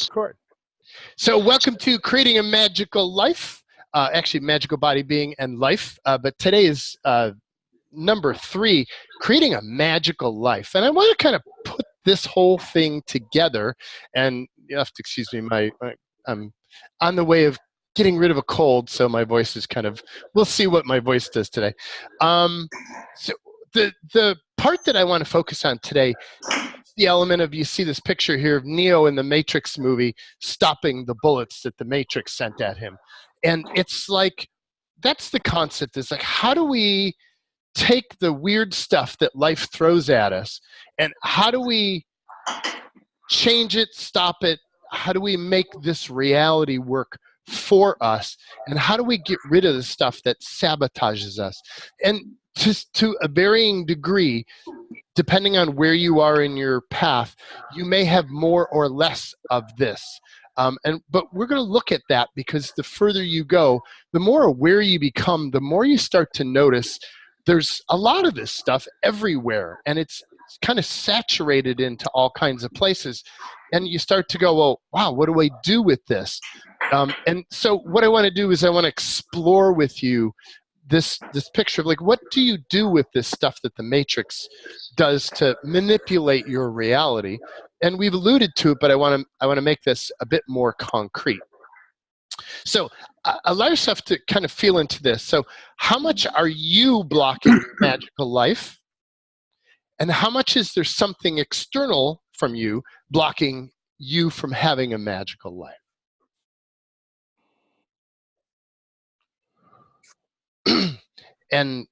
Record. So welcome to Creating a Magical Life, actually Magical Body, Being, and Life. But today is number 3, Creating a Magical Life. And I want to kind of put this whole thing together. And you have to excuse me, I'm on the way of getting rid of a cold, so my voice is kind of, we'll see what my voice does today. So the part that I want to focus on today, the element of, you see this picture here of Neo in the Matrix movie stopping the bullets that the Matrix sent at him. And it's like, that's the concept, is like, how do we take the weird stuff that life throws at us, and how do we change it, stop it? How do we make this reality work for us? And how do we get rid of the stuff that sabotages us? And just to a varying degree, depending on where you are in your path, you may have more or less of this. But we're going to look at that, because the further you go, the more aware you become, the more you start to notice there's a lot of this stuff everywhere, and it's kind of saturated into all kinds of places. And you start to go, well, wow, what do I do with this? And so what I want to do is I want to explore with you this picture of, like, what do you do with this stuff that the Matrix does to manipulate your reality? And we've alluded to it, but I want to make this a bit more concrete. So allow yourself to kind of feel into this. So how much are you blocking your magical life? And how much is there something external from you blocking you from having a magical life? And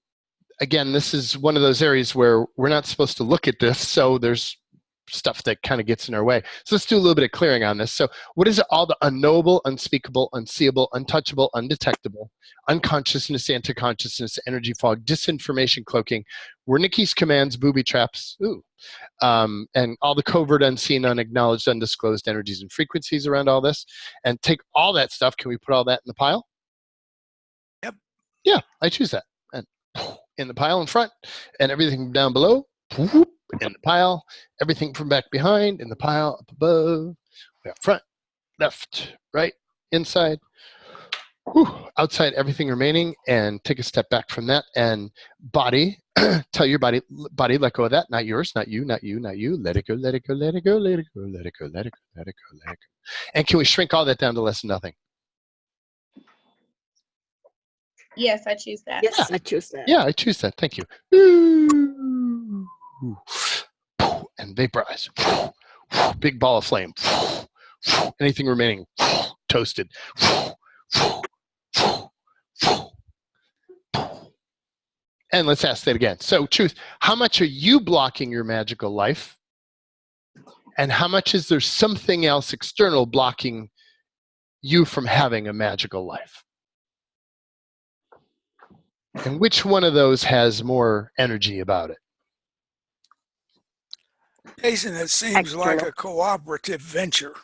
again, this is one of those areas where we're not supposed to look at this, so there's stuff that kind of gets in our way. So let's do a little bit of clearing on this. So what is it? All the unknowable, unspeakable, unseeable, untouchable, undetectable, unconsciousness, anti-consciousness, energy fog, disinformation cloaking, Wernicke's commands, booby traps, and all the covert, unseen, unacknowledged, undisclosed energies and frequencies around all this, and take all that stuff. Can we put all that in the pile? Yep. Yeah, I choose that. And in the pile in front, and everything down below, in the pile, everything from back behind, in the pile up above, we have front, left, right, inside, outside, everything remaining. And take a step back from that, and body, tell your body, let go of that, not yours, not you, not you, not you, let it go, let it go, let it go, let it go, let it go, let it go, let it go, let it go. And can we shrink all that down to less than nothing? Yes, I choose that. Yes, I choose that. Yeah, I choose that. Thank you. And vaporize. Big ball of flame. Anything remaining, toasted. And let's ask that again. So, truth, how much are you blocking your magical life? And how much is there something else external blocking you from having a magical life? And which one of those has more energy about it? Jason, it seems like a cooperative venture.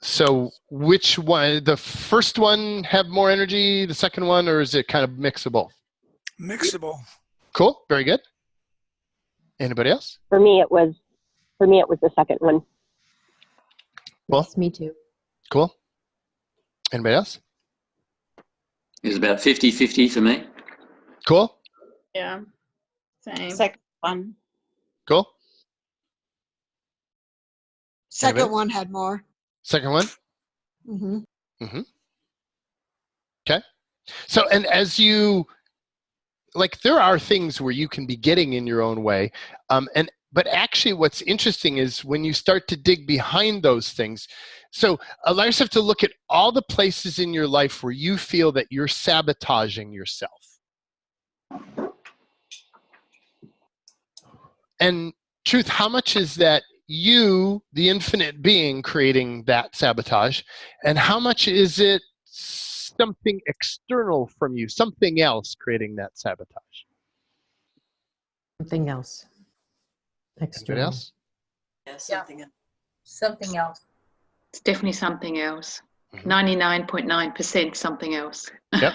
So which one, the first one have more energy, the second one, or is it kind of mixable? Mixable. Cool, very good. Anybody else? For me, it was the second one. Cool. Yes, me too. Cool. Anybody else? It was about 50-50 for me. Cool. Yeah. Same. Second one. Cool. Second Anybody? one had more. Second one? Mm-hmm. Mm-hmm. Okay. So, and as you, like, there are things where you can be getting in your own way. But actually what's interesting is when you start to dig behind those things. So allow yourself to look at all the places in your life where you feel that you're sabotaging yourself. And truth, how much is that you, the infinite being, creating that sabotage? And how much is it something external from you, something else creating that sabotage? Something else. Anybody External. else? Yeah, something else. Something else. It's definitely something else. Mhm. 99.9% something else. Yep.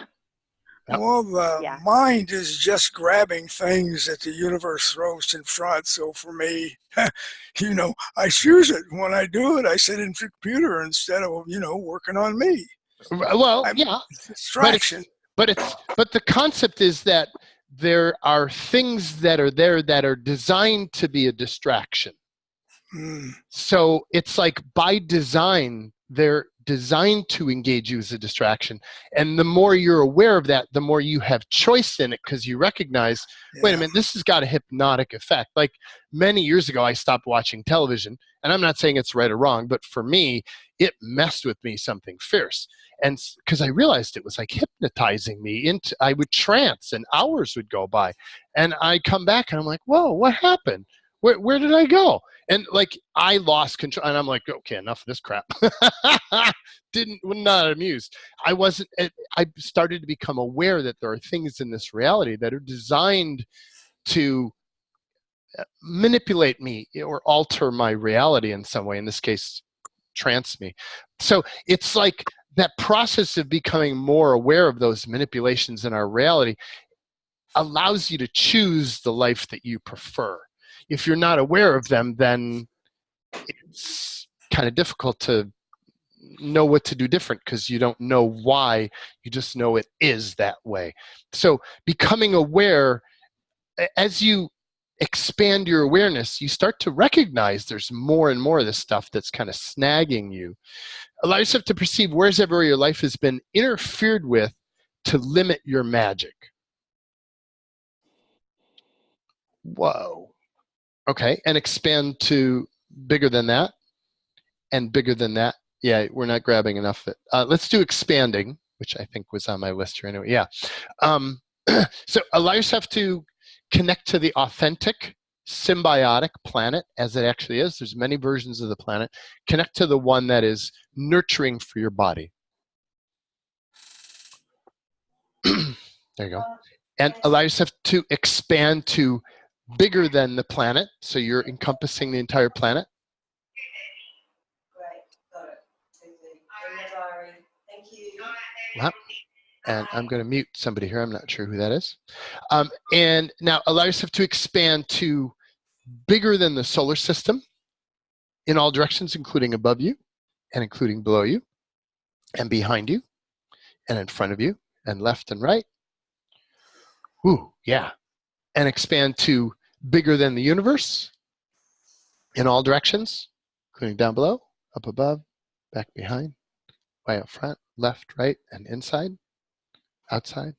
Yep. Well, the Yeah. mind is just grabbing things that the universe throws in front. So for me, I choose it. When I do it, I sit in the computer instead of, working on me. Well, I'm yeah, distraction. but the concept is that there are things that are there that are designed to be a distraction. Mm. So it's like by design, they're designed to engage you as a distraction. And the more you're aware of that, the more you have choice in it, because you recognize, wait a Yeah. minute, this has got a hypnotic effect. Like many years ago, I stopped watching television, and I'm not saying it's right or wrong, but for me, it messed with me something fierce. And because I realized it was like hypnotizing me into, I would trance and hours would go by, and I'd come back and I'm like, whoa, what happened? Where did I go? And like I lost control, and I'm like, okay, enough of this crap. Not amused. I started to become aware that there are things in this reality that are designed to manipulate me or alter my reality in some way. In this case, trance me. So it's like that process of becoming more aware of those manipulations in our reality allows you to choose the life that you prefer. If you're not aware of them, then it's kind of difficult to know what to do different because you don't know why. You just know it is that way. So becoming aware, as you expand your awareness, you start to recognize there's more and more of this stuff that's kind of snagging you. Allow yourself to perceive where's ever your life has been interfered with to limit your magic. Whoa. Okay, and expand to bigger than that and bigger than that. Yeah, we're not grabbing enough of it. Let's do expanding, which I think was on my list here anyway. Yeah. So allow yourself to connect to the authentic, symbiotic planet as it actually is. There's many versions of the planet. Connect to the one that is nurturing for your body. There you go. And allow yourself to expand to bigger than the planet. So you're encompassing the entire planet. Wow. And I'm going to mute somebody here. I'm not sure who that is. And now allow yourself to expand to bigger than the solar system in all directions, including above you and including below you and behind you and in front of you and left and right. Ooh, yeah. And expand to bigger than the universe in all directions, including down below, up above, back behind, way up front, left, right, and inside, outside.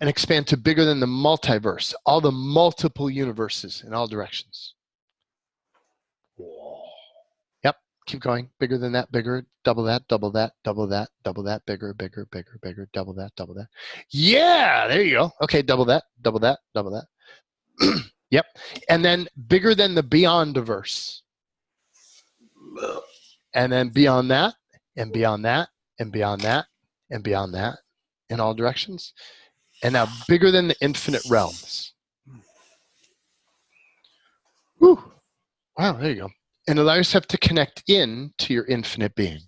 And expand to bigger than the multiverse, all the multiple universes in all directions. Whoa. Yep, keep going. Bigger than that, bigger, double that, double that, double that, double that, bigger, bigger, bigger, bigger, double that, double that. Yeah, there you go. Okay, double that, double that, double that. Yep. And then bigger than the beyond-verse. And then beyond that, and beyond that, and beyond that, and beyond that, in all directions. And now bigger than the infinite realms. Whew. Wow, there you go. And allow yourself to connect in to your infinite being.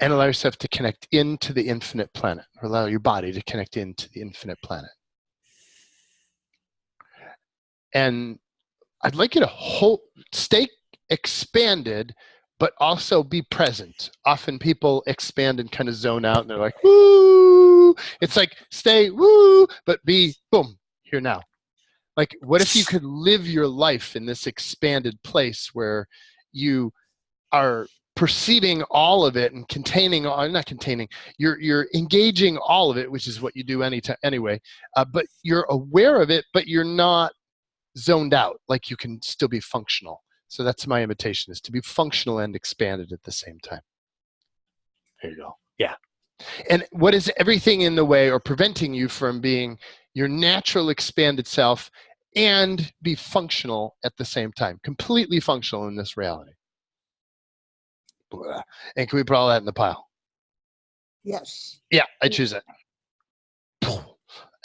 And allow yourself to connect into the infinite planet, or allow your body to connect into the infinite planet. And I'd like you to stay expanded, but also be present. Often people expand and kind of zone out, and they're like, woo! It's like, stay, woo, but be, boom, here now. Like, what if you could live your life in this expanded place where you are perceiving all of it and containing, or not containing, you're engaging all of it, which is what you do anytime anyway, but you're aware of it, but you're not zoned out, like you can still be functional. So that's my invitation, is to be functional and expanded at the same time. There you go. Yeah. And what is everything in the way or preventing you from being your natural expanded self and be functional at the same time, completely functional in this reality? Blah. And can we put all that in the pile? Yes. Yeah, I choose it.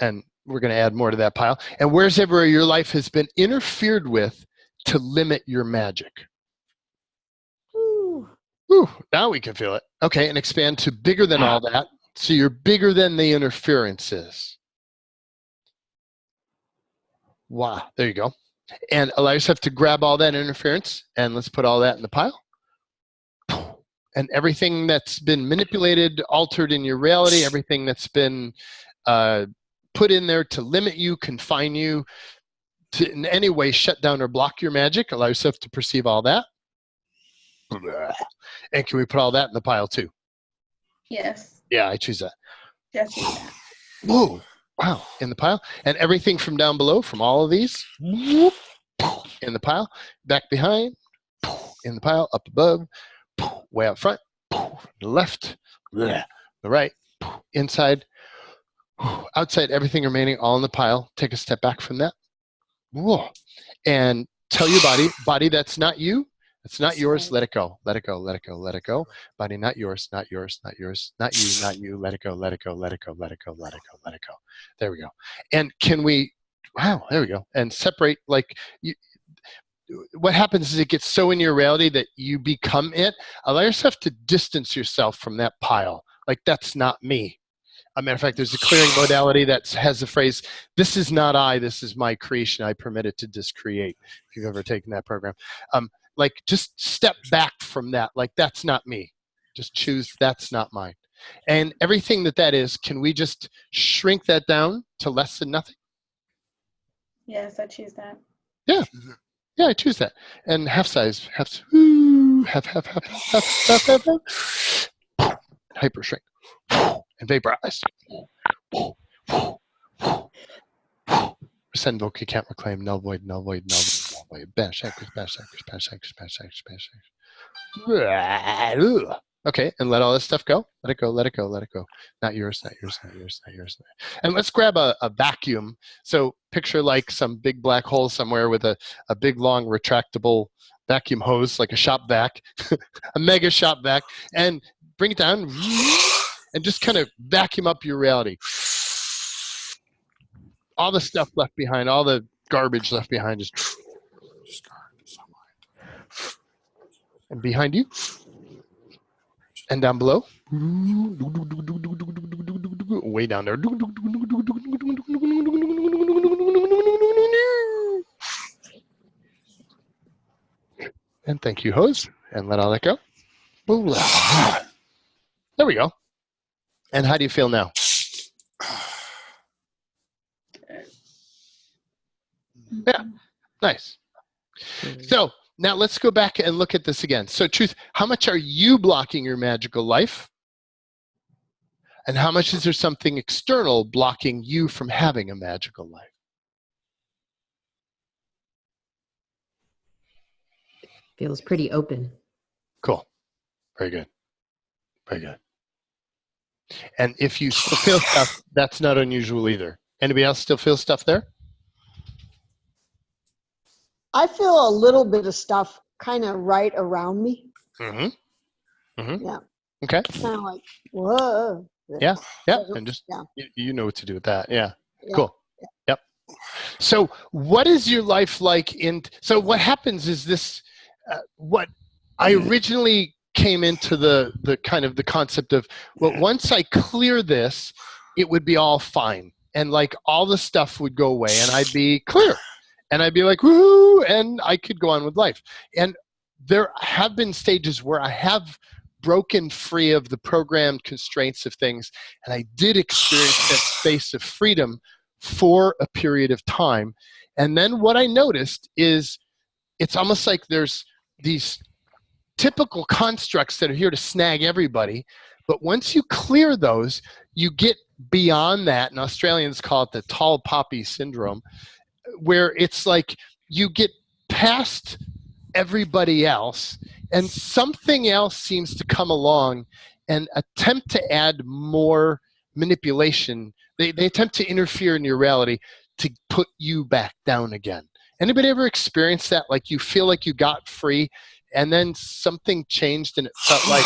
And we're going to add more to that pile. And where's ever your life has been interfered with to limit your magic? Ooh. Whew, now we can feel it. Okay, and expand to bigger than all that. So you're bigger than the interference is. Wow, there you go. And allow yourself to grab all that interference, and let's put all that in the pile. And everything that's been manipulated, altered in your reality, everything that's been put in there to limit you, confine you, to in any way shut down or block your magic, allow yourself to perceive all that. And can we put all that in the pile too? Yes. Yeah, I choose that. Just choose that. Whoa, wow, in the pile. And everything from down below, from all of these, whoop, in the pile, back behind, in the pile, up above, way out front, the left, the right, inside, outside, everything remaining all in the pile. Take a step back from that. Whoa. And tell your body that's not you, it's not yours, let it go, let it go, let it go, let it go. Body not yours, not yours, not yours, not you, not you, let it go, let it go, let it go, let it go, let it go, let it go. There we go. And can we, wow, there we go. And separate, like, what happens is it gets so in your reality that you become it. Allow yourself to distance yourself from that pile. Like, that's not me. As a matter of fact, there's a clearing modality that has the phrase, this is not I, this is my creation. I permit it to discreate, if you've ever taken that program. Like, just step back from that. Like, that's not me. Just choose, that's not mine. And everything that is, can we just shrink that down to less than nothing? Yes, I choose that. Yeah. Yeah, I choose that. And half size, half, hyper shrink, and vaporize. Send vocal, can't reclaim, null void, null void, null void, null void. Banish anchors, banish anchors, banish anchors, banish anchors, banish anchors. Okay, and let all this stuff go. Let it go, let it go, let it go. Not yours, not yours, not yours, not yours. And let's grab a vacuum. So picture like some big black hole somewhere with a big, long, retractable vacuum hose, like a shop vac, a mega shop vac, and bring it down and just kind of vacuum up your reality. All the stuff left behind, all the garbage left behind, just and behind you and down below, way down there, and thank you, hose, and let all that go. There we go. And how do you feel now? Yeah, nice. So now let's go back and look at this again. So truth, how much are you blocking your magical life? And how much is there something external blocking you from having a magical life? Feels pretty open. Cool. Very good. Very good. And if you still feel stuff, that's not unusual either. Anybody else still feel stuff there? I feel a little bit of stuff kind of right around me. Mm-hmm. Mm-hmm. Yeah. Okay. Kind of like, whoa. Yeah. Yeah. And just, yeah. you know what to do with that. Yeah. Yeah. Cool. Yeah. Yep. So what is your life like so what happens is this, what I originally came into the kind of the concept of, well, once I clear this, it would be all fine. And like all the stuff would go away and I'd be clear. And I'd be like, woo, and I could go on with life. And there have been stages where I have broken free of the programmed constraints of things, and I did experience that space of freedom for a period of time. And then what I noticed is it's almost like there's these typical constructs that are here to snag everybody, but once you clear those, you get beyond that, and Australians call it the tall poppy syndrome, where it's like you get past everybody else and something else seems to come along and attempt to add more manipulation. They attempt to interfere in your reality to put you back down again. Anybody ever experienced that? Like you feel like you got free and then something changed and it felt like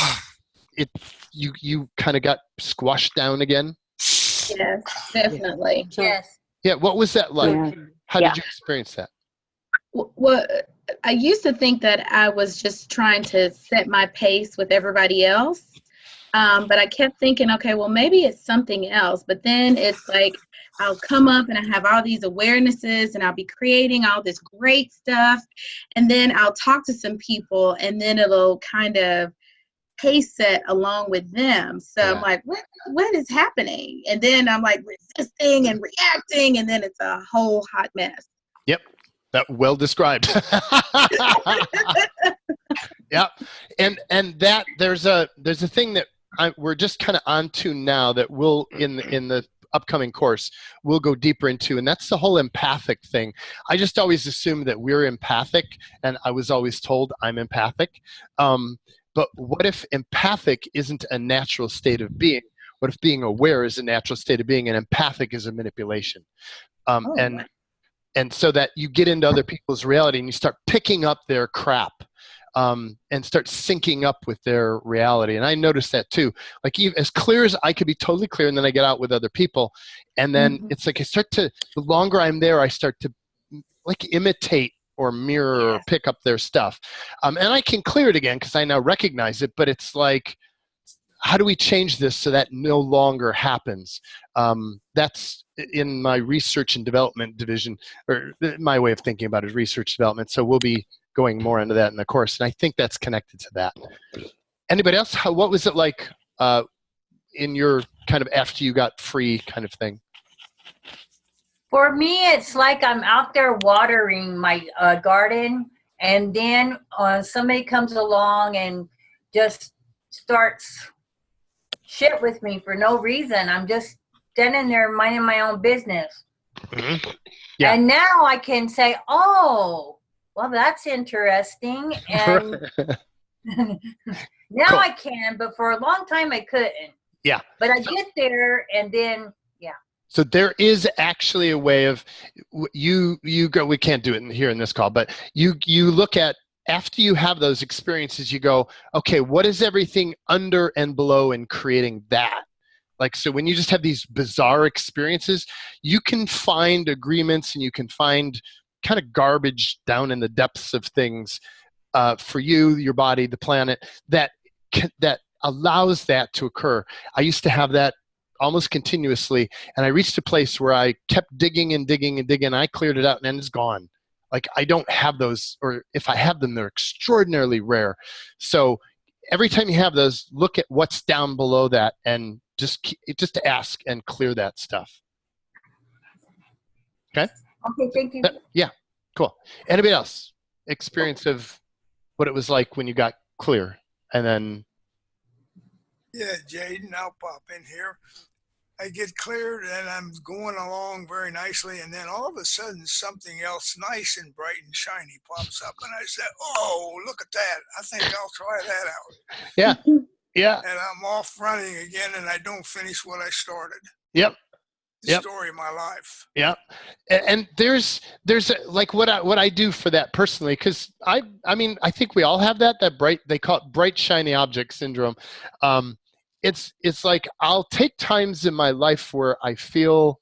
you kind of got squashed down again? Yes, definitely. Yes. Yeah, what was that like? Yeah. How did you experience that? What I used to think that I was just trying to set my pace with everybody else. But I kept thinking, okay, well, maybe it's something else. But then it's like I'll come up and I have all these awarenesses and I'll be creating all this great stuff. And then I'll talk to some people and then it'll kind of pace set along with them. So Yeah. I'm like, what is happening? And then I'm like resisting and reacting. And then it's a whole hot mess. Yep. That well described. Yeah. And that there's a thing that we're just kind of onto now that we'll in the upcoming course we'll go deeper into, and that's the whole empathic thing. I just always assumed that we're empathic, and I was always told I'm empathic. But what if empathic isn't a natural state of being? What if being aware is a natural state of being and empathic is a manipulation? And so that you get into other people's reality and you start picking up their crap. And start syncing up with their reality. And I noticed that too. Like as clear as I could be totally clear, and then I get out with other people. And then it's like the longer I'm there, I start to like imitate or mirror or pick up their stuff. And I can clear it again because I now recognize it, but it's like, how do we change this so that no longer happens? That's in my research and development division, or my way of thinking about it is research development. So we'll be going more into that in the course, and I think that's connected to that. Anybody else? What was it like in your kind of after you got free kind of thing? For me, it's like I'm out there watering my garden, and then somebody comes along and just starts shit with me for no reason. I'm just standing there minding my own business. Mm-hmm. Yeah. And now I can say, oh, well, that's interesting. And now Cool. I can, but for a long time I couldn't. Yeah. But I get there, and then, yeah. So there is actually a way of you go. We can't do it here in this call, but you look at after you have those experiences, you go, okay, what is everything under and below in creating that? Like, so when you just have these bizarre experiences, you can find agreements and you can find kind of garbage down in the depths of things for you, your body, the planet, that allows that to occur. I used to have that almost continuously, and I reached a place where I kept digging and digging and digging, and I cleared it out, and then it's gone. Like, I don't have those, or if I have them, they're extraordinarily rare. So every time you have those, look at what's down below that and just ask and clear that stuff. Okay? Okay, thank you. Yeah, cool. Anybody else? Experience of what it was like when you got clear, and then... Yeah, Jaden, I'll pop in here. I get cleared and I'm going along very nicely, and then all of a sudden something else nice and bright and shiny pops up, and I said, oh, look at that. I think I'll try that out. Yeah, yeah. And I'm off running again, and I don't finish what I started. Yep. The story of my life. Yeah. And there's like what I do for that personally, because I mean, I think we all have that bright, they call it bright, shiny object syndrome. It's like I'll take times in my life where I feel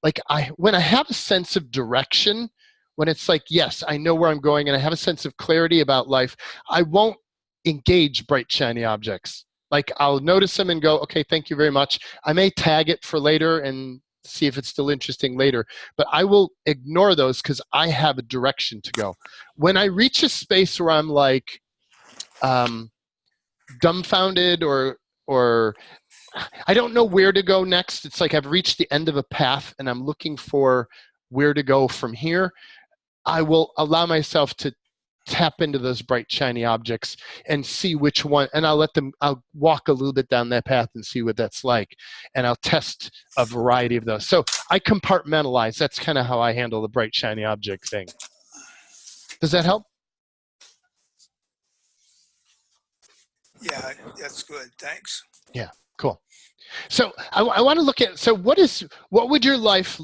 like when I have a sense of direction, when it's like, yes, I know where I'm going and I have a sense of clarity about life, I won't engage bright, shiny objects. Like, I'll notice them and go, okay, thank you very much. I may tag it for later and see if it's still interesting later, but I will ignore those because I have a direction to go. When I reach a space where I'm like dumbfounded or I don't know where to go next, it's like I've reached the end of a path and I'm looking for where to go from here, I will allow myself to tap into those bright, shiny objects and see which one, and I'll walk a little bit down that path and see what that's like. And I'll test a variety of those. So I compartmentalize. That's kind of how I handle the bright, shiny object thing. Does that help? Yeah, that's good. Thanks. Yeah, cool. So I want to look at, so what would your life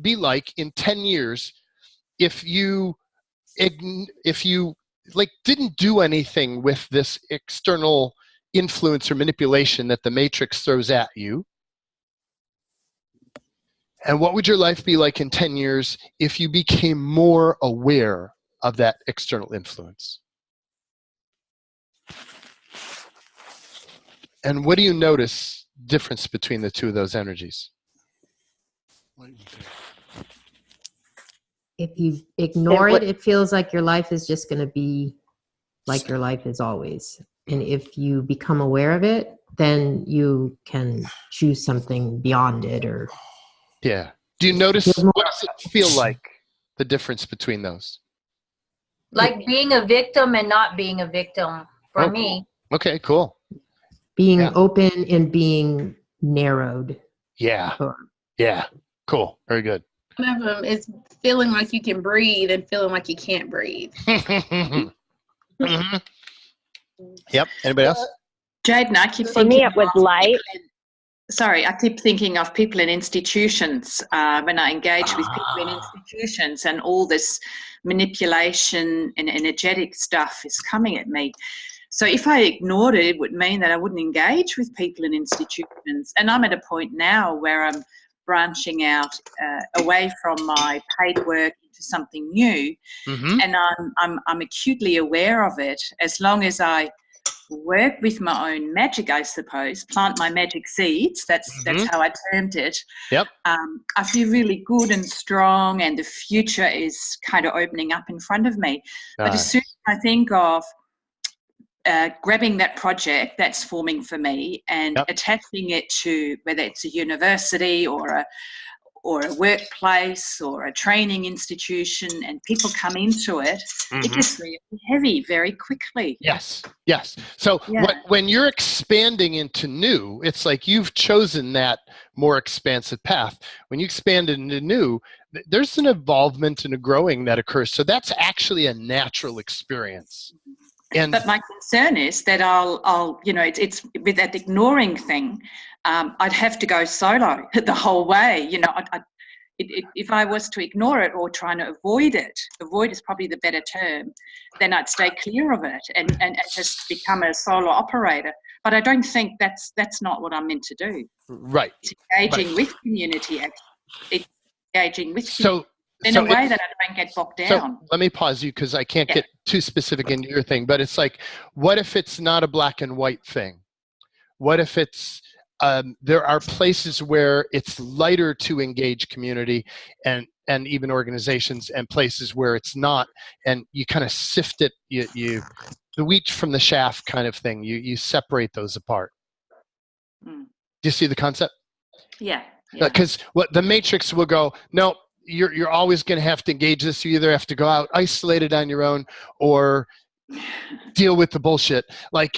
be like in 10 years if you like didn't do anything with this external influence or manipulation that the matrix throws at you? And what would your life be like in 10 years if you became more aware of that external influence. And what do you notice difference between the two of those energies? If you ignore it, it feels like your life is just going to be like your life is always. And if you become aware of it, then you can choose something beyond it. Or yeah. Do you notice, what does it feel like, the difference between those? Like being a victim and not being a victim for me. Cool. Okay, cool. being open and being narrowed. Yeah. Yeah. Cool. Very good. One of them is feeling like you can breathe and feeling like you can't breathe. Mm-hmm. Yep. Anybody else? Jaden, I keep For thinking me, it was light. Sorry, I keep thinking of people in institutions when I engage with people in institutions, and all this manipulation and energetic stuff is coming at me. So if I ignored it, it would mean that I wouldn't engage with people in institutions. And I'm at a point now where I'm branching out away from my paid work into something new, and I'm acutely aware of it. As long as I work with my own magic, I suppose, plant my magic seeds. That's how I termed it. Yep. I feel really good and strong, and the future is kind of opening up in front of me. But as soon as I think of grabbing that project that's forming for me and attaching it to whether it's a university or a workplace or a training institution, and people come into it, it gets really heavy very quickly. Yes. Yes. So when you're expanding into new, it's like you've chosen that more expansive path. When you expand into new, there's an involvement and a growing that occurs. So that's actually a natural experience. But my concern is that I'll it's with that ignoring thing, I'd have to go solo the whole way. If I was to ignore it or trying to avoid is probably the better term, then I'd stay clear of it and just become a solo operator. But I don't think that's not what I'm meant to do. Right. It's engaging with community. It's engaging with community. In a way that I don't get bogged down. So let me pause you because I can't get too specific into your thing, but it's like, what if it's not a black and white thing? What if it's, there are places where it's lighter to engage community and even organizations, and places where it's not, and you kind of sift it, you the wheat from the chaff kind of thing, you separate those apart. Do you see the concept? Yeah. Because what the matrix will go, no, you're always going to have to engage this. You either have to go out isolated on your own or deal with the bullshit.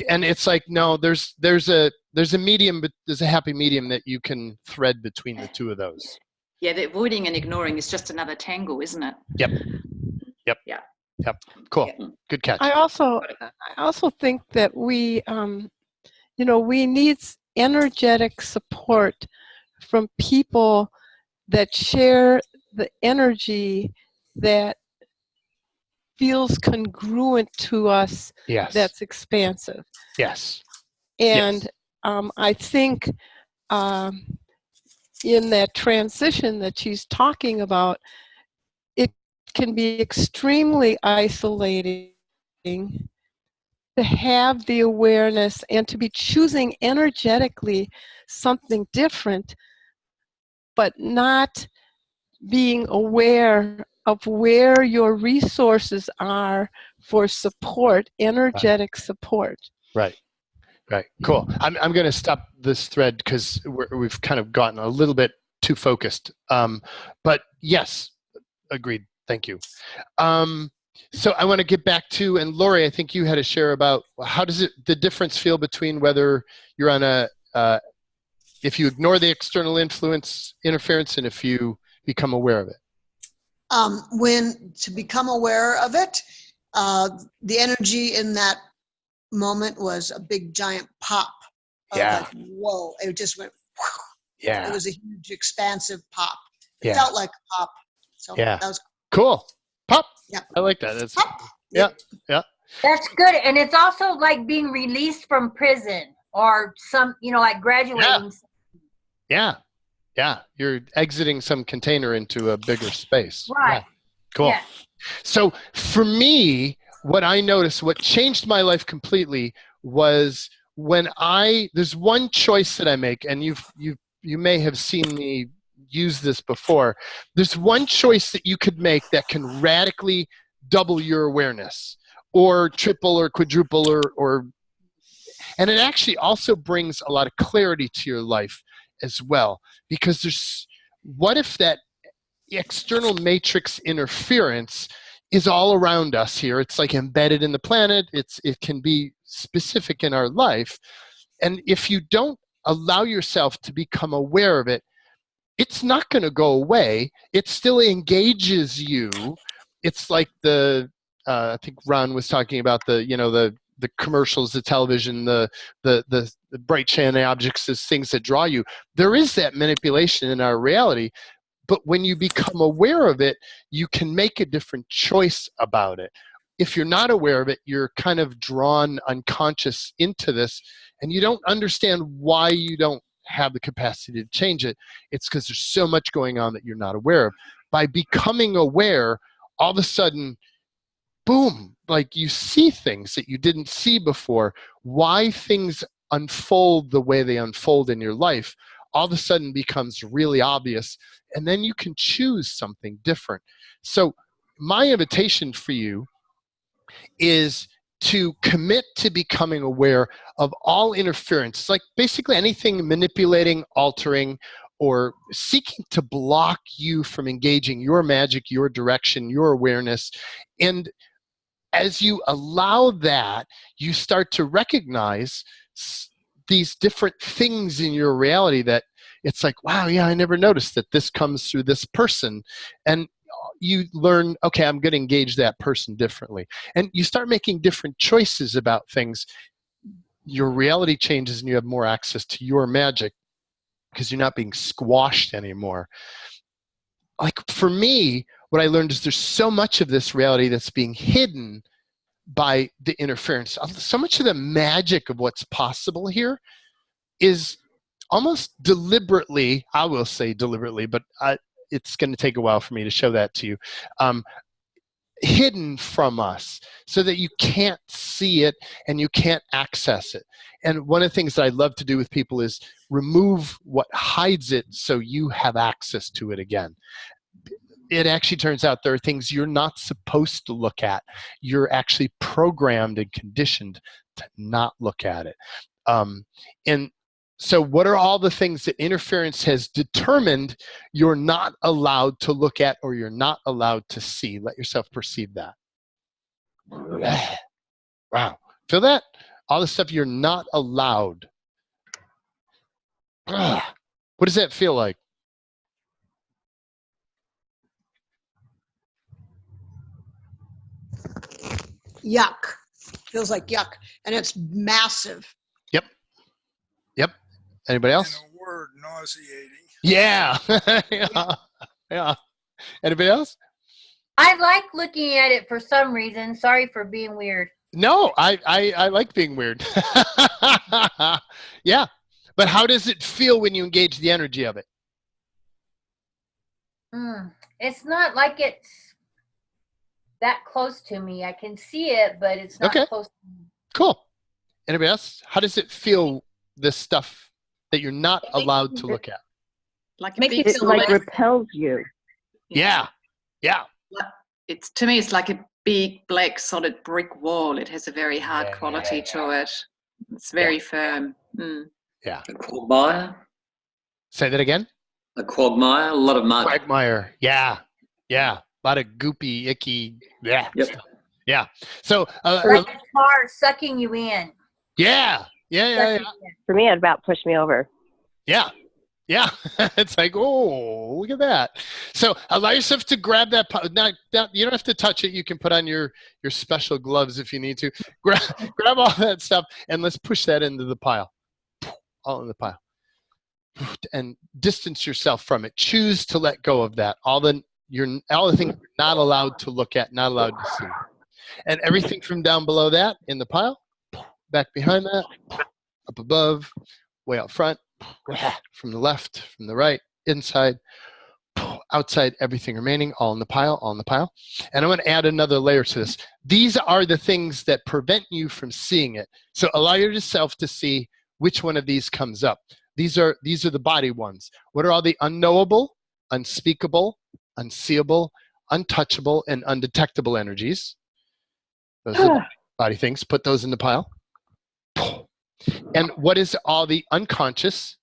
And it's like, no, there's a medium, but there's a happy medium that you can thread between the two of those. Yeah, the avoiding and ignoring is just another tangle, isn't it? Yep. Yeah. Yep. Cool. Good catch. I also think that we need energetic support from people that share the energy that feels congruent to us. Yes. That's expansive. Yes. And I think in that transition that she's talking about, it can be extremely isolating to have the awareness and to be choosing energetically something different, but not being aware of where your resources are for support, energetic support. Right. Cool. I'm going to stop this thread because we've kind of gotten a little bit too focused. But yes, agreed. Thank you. So I want to get back to, and Lori, I think you had a share about how does the difference feel between whether you're on if you ignore the external interference and if you become aware of it? When to become aware of it, the energy in that moment was a big giant pop. Like, whoa, it just went, whew. It was a huge expansive pop. It felt like a pop. So that was cool. Pop. Yeah. I like that. That's pop. Yeah. That's good. And it's also like being released from prison or like graduating. Yeah. You're exiting some container into a bigger space. Right. Cool. Yeah. So for me, what I noticed, what changed my life completely was when there's one choice that I make, and you may have seen me use this before. There's one choice that you could make that can radically double your awareness, or triple or quadruple, and it actually also brings a lot of clarity to your life as well. Because what if that external matrix interference is all around us here? It's like embedded in the planet. It can be specific in our life. And if you don't allow yourself to become aware of it, it's not going to go away. It still engages you. It's like I think Ron was talking about the commercials, the television, the bright shiny objects as things that draw you. There is that manipulation in our reality. But when you become aware of it, you can make a different choice about it. If you're not aware of it, you're kind of drawn unconscious into this, and you don't understand why you don't have the capacity to change it. It's because there's so much going on that you're not aware of. By becoming aware, all of a sudden, boom, like you see things that you didn't see before. Why things unfold the way they unfold in your life all of a sudden becomes really obvious, and then you can choose something different. So my invitation for you is to commit to becoming aware of all interference, like basically anything manipulating, altering, or seeking to block you from engaging your magic, your direction, your awareness. And as you allow that, you start to recognize these different things in your reality that it's like, wow, yeah, I never noticed that this comes through this person. And you learn, okay, I'm going to engage that person differently. And you start making different choices about things. Your reality changes and you have more access to your magic because you're not being squashed anymore. Like for me, what I learned is there's so much of this reality that's being hidden by the interference. So much of the magic of what's possible here is almost deliberately, I will say deliberately, but it's going to take a while for me to show that to you, hidden from us so that you can't see it and you can't access it. And one of the things that I love to do with people is remove what hides it so you have access to it again. It actually turns out there are things you're not supposed to look at. You're actually programmed and conditioned to not look at it. And so what are all the things that interference has determined you're not allowed to look at or you're not allowed to see? Let yourself perceive that. Wow. Feel that? All the stuff you're not allowed. What does that feel like? Yuck. Feels like yuck. And it's massive. Yep. Yep. Anybody else? In a word, nauseating. Yeah. Yeah. Yeah. Anybody else? I like looking at it for some reason. Sorry for being weird. No, I like being weird. Yeah. But how does it feel when you engage the energy of it? It's not like it's that close to me. I can see it, but it's not close to me. Cool. Anybody else? How does it feel, this stuff that you're not allowed to look at? Like it like repels you. Yeah. Yeah. To me, it's like a big black solid brick wall. It has a very hard quality to it. It's very firm. Yeah. A quagmire. Say that again. A quagmire. A lot of mud. Quagmire. Yeah. Yeah. A lot of goopy, icky. Yeah. Yep. Stuff. Yeah. So. Like a car sucking you in. Yeah. Yeah. For me, it about pushed me over. Yeah. Yeah. It's like, oh, look at that. So allow yourself to grab that. You don't have to touch it. You can put on your special gloves if you need to. Grab all that stuff and let's push that into the pile. All in the pile. And distance yourself from it. Choose to let go of that. All the things you're not allowed to look at, not allowed to see. And everything from down below that in the pile, back behind that, up above, way out front, from the left, from the right, inside, outside everything remaining, all in the pile, all in the pile. And I want to add another layer to this. These are the things that prevent you from seeing it. So allow yourself to see which one of these comes up. These are the body ones. What are all the unknowable, unspeakable, unseeable, untouchable, and undetectable energies? Those are the body things. Put those in the pile. And what is all the unconscious,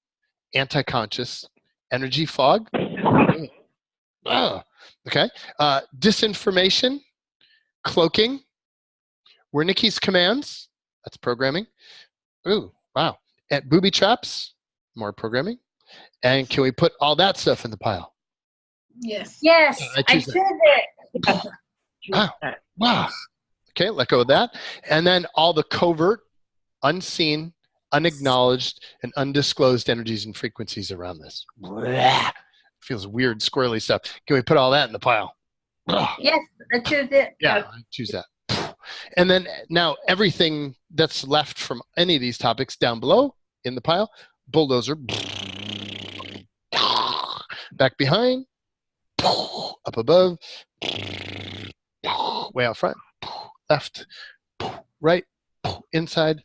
anti-conscious, energy fog? Okay. Disinformation, cloaking, Wernicke's commands, that's programming. Ooh, wow. And booby traps, more programming. And can we put all that stuff in the pile? Yes. Yes, I I choose choose it. Wow. Wow. Okay, let go of that. And then all the covert, unseen, unacknowledged, and undisclosed energies and frequencies around this. Blah. Feels weird, squirrely stuff. Can we put all that in the pile? Yes, I choose it. Yeah, I choose that. And then now everything that's left from any of these topics down below in the pile, bulldozer, back behind, up above, way out front, left, right, inside,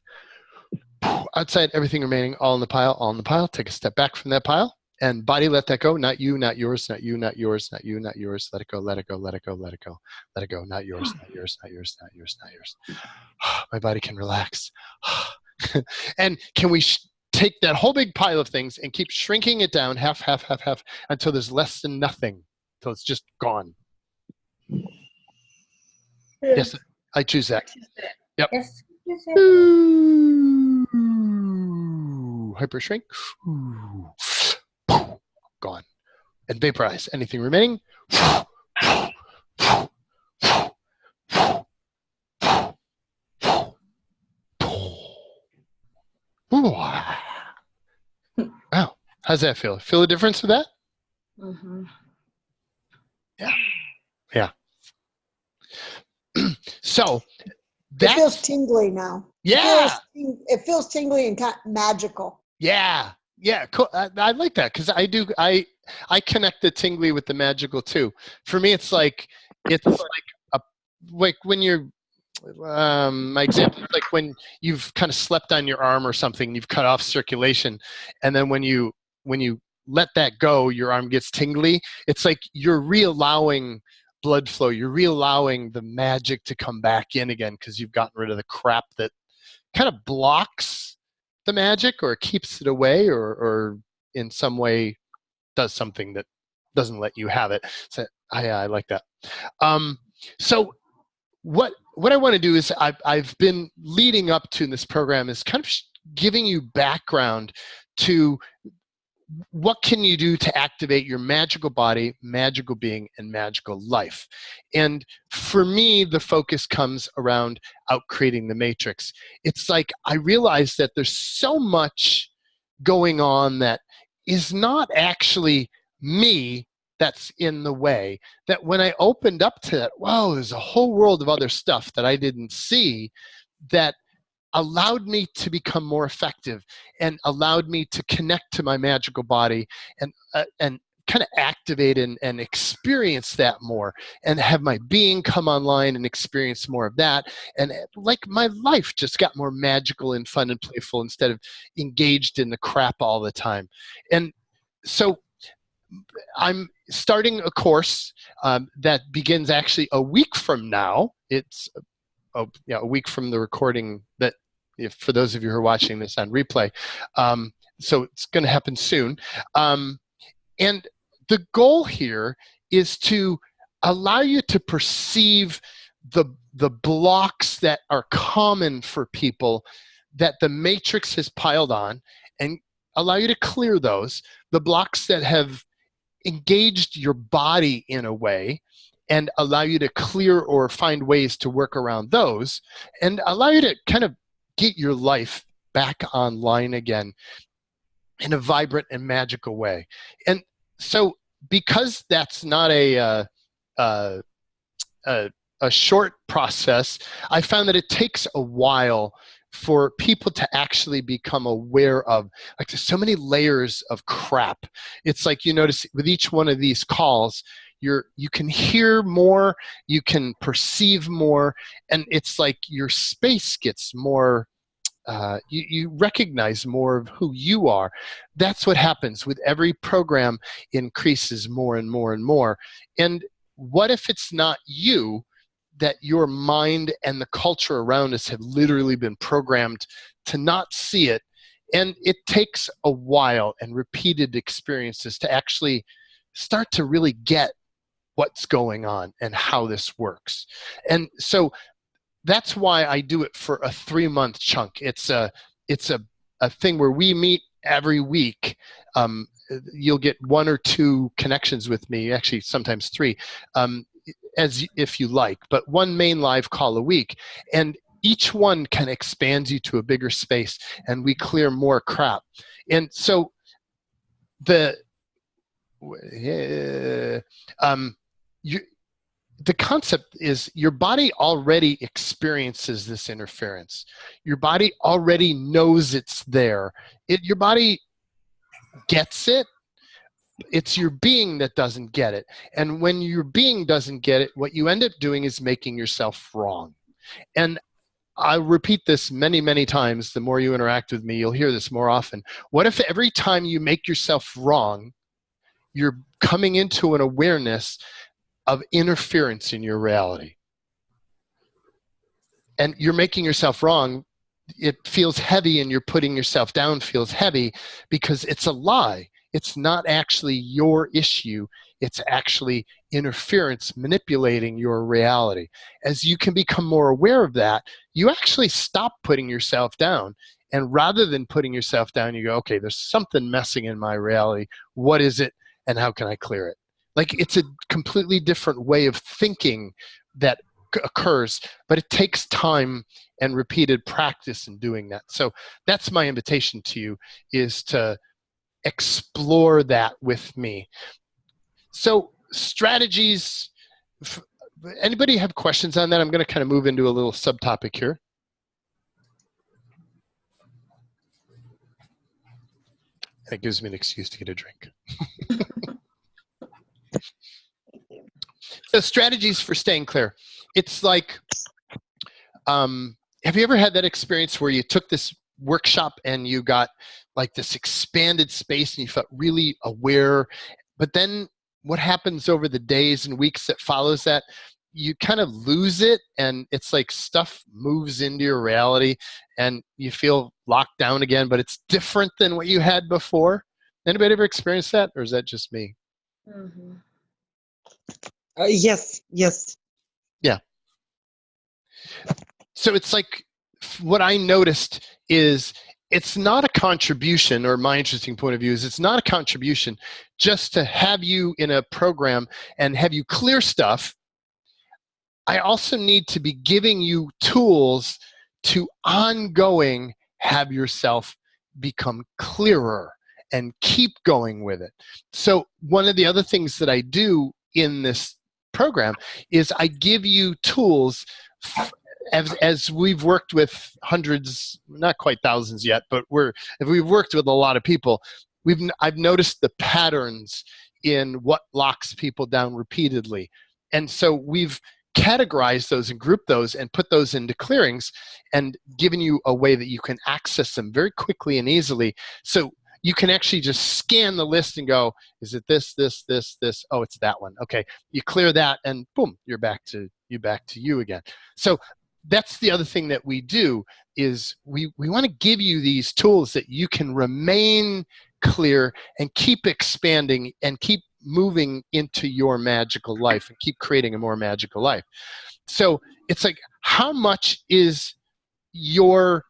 outside, everything remaining, all in the pile, all in the pile. Take a step back from that pile. And body, let that go. Not you, not yours, not you, not yours, not you, not yours. Let it go, let it go, let it go, let it go. Let it go. Not yours, not yours, not yours, not yours, not yours. My body can relax. And can we take that whole big pile of things and keep shrinking it down, half, half, half, half, until there's less than nothing, until it's just gone. Yes, I choose that. Yep. Yes, Ooh, hyper shrink. Ooh. Gone. And vaporize. Anything remaining? Wow. How's that feel? Feel a difference with that? Mm-hmm. Yeah. Yeah. So it feels tingly now. Yeah. It feels tingly and kind of magical. Yeah. Yeah, cool. I like that because I connect the tingly with the magical too. For me, it's like when you're my example is like when you've kind of slept on your arm or something, you've cut off circulation, and then when you let that go, your arm gets tingly. It's like you're reallowing blood flow. You're reallowing the magic to come back in again because you've gotten rid of the crap that kind of blocks the magic or keeps it away or in some way does something that doesn't let you have it. So I like that. So what I want to do is I've been leading up to this program is kind of giving you background to what can you do to activate your magical body, magical being, and magical life. And for me, the focus comes around out-creating the matrix. It's like I realize that there's so much going on that is not actually me that's in the way, that when I opened up to that, wow, there's a whole world of other stuff that I didn't see that allowed me to become more effective and allowed me to connect to my magical body and kind of activate and experience that more and have my being come online and experience more of that. And like my life just got more magical and fun and playful instead of engaged in the crap all the time. And so I'm starting a course that begins actually a week from now. It's a week from the recording that, if for those of you who are watching this on replay. So it's going to happen soon. And the goal here is to allow you to perceive the blocks that are common for people that the matrix has piled on and allow you to clear those, the blocks that have engaged your body in a way, and allow you to clear or find ways to work around those, and allow you to kind of get your life back online again in a vibrant and magical way. And so because that's not a short process, I found that it takes a while for people to actually become aware of, like, there's so many layers of crap. It's like, you notice with each one of these calls, you can hear more, you can perceive more, and it's like your space gets more, you recognize more of who you are. That's what happens with every program, increases more and more and more. And what if it's not you, that your mind and the culture around us have literally been programmed to not see it? And it takes a while and repeated experiences to actually start to really get what's going on and how this works. And so that's why I do it for a 3-month chunk. It's a thing where we meet every week. You'll get 1 or 2 connections with me, actually sometimes 3, as if you like, but 1 main live call a week. And each one kind of expands you to a bigger space, and we clear more crap. And so the concept is your body already experiences this interference. Your body already knows it's there. Your body gets it. It's your being that doesn't get it. And when your being doesn't get it, what you end up doing is making yourself wrong. And I repeat this many, many times. The more you interact with me, you'll hear this more often. What if every time you make yourself wrong, you're coming into an awareness of interference in your reality? And you're making yourself wrong. It feels heavy, and you're putting yourself down feels heavy because it's a lie. It's not actually your issue. It's actually interference manipulating your reality. As you can become more aware of that, you actually stop putting yourself down. And rather than putting yourself down, you go, okay, there's something messing in my reality. What is it, and how can I clear it? Like, it's a completely different way of thinking that occurs, but it takes time and repeated practice in doing that. So that's my invitation to you, is to explore that with me. So strategies, anybody have questions on that? I'm going to kind of move into a little subtopic here. It gives me an excuse to get a drink. So strategies for staying clear. It's like, have you ever had that experience where you took this workshop and you got like this expanded space and you felt really aware, but then what happens over the days and weeks that follows that, you kind of lose it, and it's like stuff moves into your reality and you feel locked down again, but it's different than what you had before? Anybody ever experienced that, or is that just me? Mm-hmm. Yes. Yeah. So it's like, what I noticed is it's not a contribution, or my interesting point of view is it's not a contribution just to have you in a program and have you clear stuff. I also need to be giving you tools to ongoing have yourself become clearer and keep going with it. So one of the other things that I do in this program is I give you tools. As we've worked with hundreds, not quite thousands yet, but we've worked with a lot of people, I've noticed the patterns in what locks people down repeatedly. And so we've categorized those and grouped those and put those into clearings and given you a way that you can access them very quickly and easily. So you can actually just scan the list and go, is it this, this, this, this? Oh, it's that one. Okay, you clear that, and boom, you're back to you again. So that's the other thing that we do, is we want to give you these tools that you can remain clear and keep expanding and keep moving into your magical life and keep creating a more magical life. So it's like, how much is the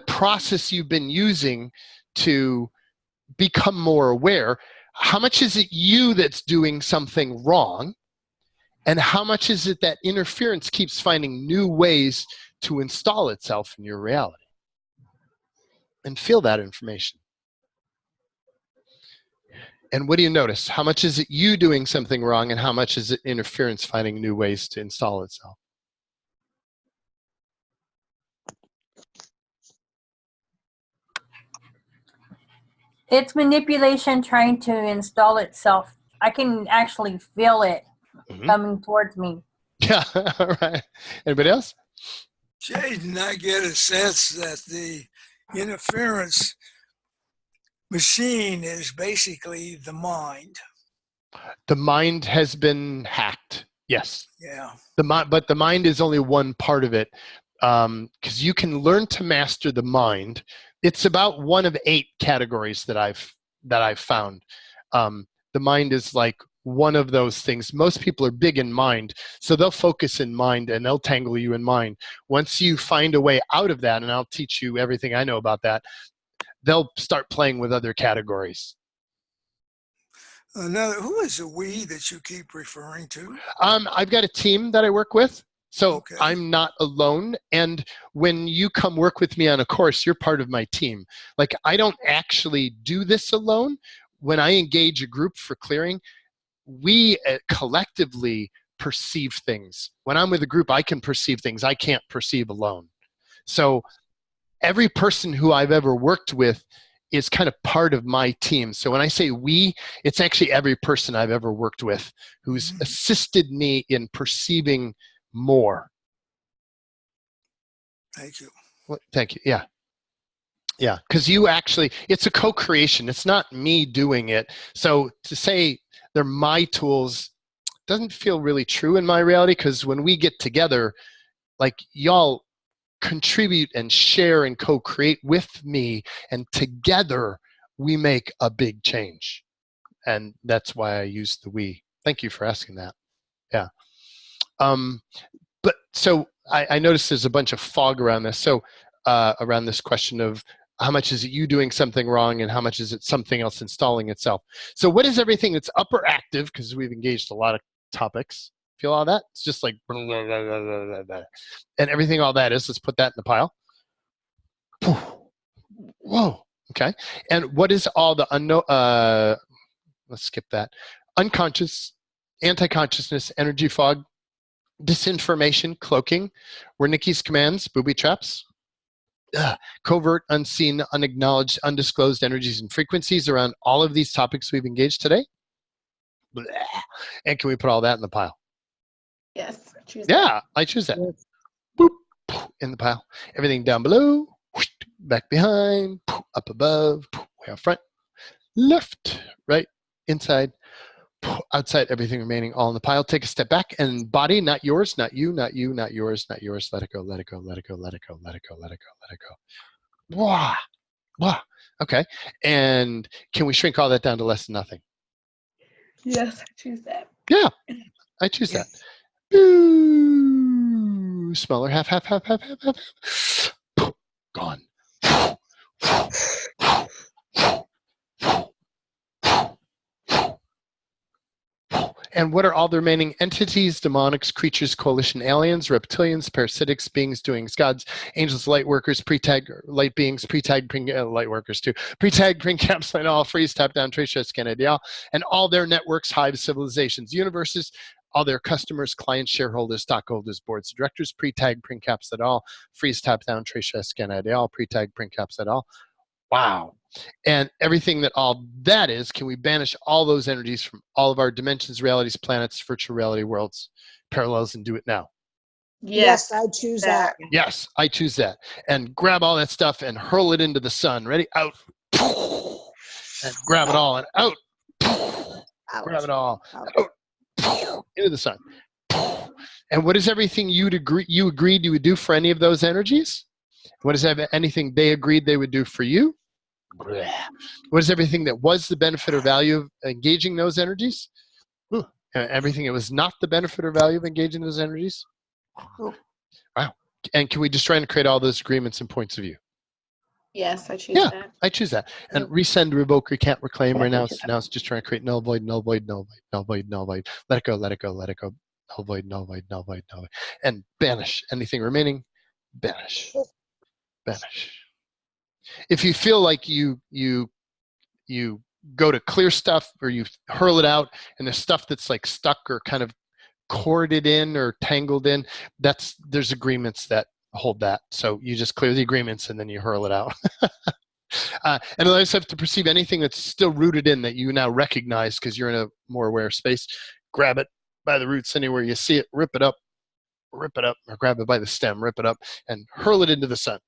process you've been using to become more aware, how much is it you that's doing something wrong? And how much is it that interference keeps finding new ways to install itself in your reality? And feel that information. And what do you notice? How much is it you doing something wrong, and how much is it interference finding new ways to install itself? It's manipulation trying to install itself. I can actually feel it coming towards me. Yeah, all right. Anybody else? Jaden, I get a sense that the interference machine is basically the mind. The mind has been hacked. Yes. Yeah. But the mind is only one part of it, because you can learn to master the mind. It's about one of 8 categories that I've found. The mind is like one of those things. Most people are big in mind, so they'll focus in mind and they'll tangle you in mind. Once you find a way out of that, and I'll teach you everything I know about that, they'll start playing with other categories. Who is the we that you keep referring to? I've got a team that I work with, so Okay. I'm not alone. And when you come work with me on a course, you're part of my team. Like, I don't actually do this alone. When I engage a group for clearing, we collectively perceive things. When I'm with a group, I can perceive things I can't perceive alone. So every person who I've ever worked with is kind of part of my team. So when I say we, it's actually every person I've ever worked with who's assisted me in perceiving more. Thank you. Well, thank you. Yeah. Yeah, because it's a co-creation. It's not me doing it. So to say they're my tools doesn't feel really true in my reality, because when we get together, like, y'all contribute and share and co-create with me, and together we make a big change. And that's why I use the we. Thank you for asking that. Yeah. But so I noticed there's a bunch of fog around this. So around this question of how much is it you doing something wrong and how much is it something else installing itself. So what is everything that's up or active? Because we've engaged a lot of topics. Feel all that? It's just like, blah, blah, blah, blah, blah. And everything all that is, let's put that in the pile. Whoa. Okay. And what is all the unknown? Let's skip that. Unconscious, anti-consciousness, energy fog, disinformation, cloaking, were Nikki's commands, booby traps, covert, unseen, unacknowledged, undisclosed energies and frequencies around all of these topics we've engaged today. Blah. And can we put all that in the pile? Yes. Choose Yeah, I choose that. Boop, in the pile. Everything down below, back behind, up above, way up front, left, right, inside, outside, everything remaining all in the pile. Take a step back, and body, not yours, not you, not you, not yours, not yours. Let it go, let it go, let it go, let it go, let it go, let it go, let it go. Wah, wah. Okay. And can we shrink all that down to less than nothing? Yes, I choose that. Yeah, I choose that. Boo. Smaller, half, half, half, half, half, half. Gone. And what are all the remaining entities, demonics, creatures, coalition, aliens, reptilians, parasitics, beings, doings, gods, angels, light workers, pre-tag light beings, pre-tag light workers too, pre-tag, pre-encapsulate all, freeze, tap down, trace, scan, ideal, and all their networks, hives, civilizations, universes, all their customers, clients, shareholders, stockholders, boards of directors, pre-tag, pre-encapsulate all, freeze, tap down, trace, scan, ideal, pre-tag, pre-encapsulate all. Wow. And everything that all that is, can we banish all those energies from all of our dimensions, realities, planets, virtual reality worlds, parallels, and do it now? Yes, I choose that. Yes, I choose that. And grab all that stuff and hurl it into the sun. Ready? Out. And grab it all and out. Grab it all. Out. Into the sun. And what is everything you agreed you would do for any of those energies? What is anything they agreed they would do for you? What is everything that was the benefit or value of engaging those energies? Everything that was not the benefit or value of engaging those energies? Wow. And can we just try to create all those agreements and points of view? Yes, I choose that. I choose that. And resend, revoke, recant, reclaim right now. So now it's just trying to create null void, null void, null void, null void, null void. Let it go, let it go, let it go. Null void, null void, null void, null void. And banish anything remaining. Banish. Banish. If you feel like you go to clear stuff or you hurl it out and there's stuff that's like stuck or kind of corded in or tangled in, there's agreements that hold that. So you just clear the agreements and then you hurl it out. And allows yourself to perceive anything that's still rooted in that you now recognize because you're in a more aware space. Grab it by the roots anywhere you see it, rip it up, or grab it by the stem, rip it up, and hurl it into the sun.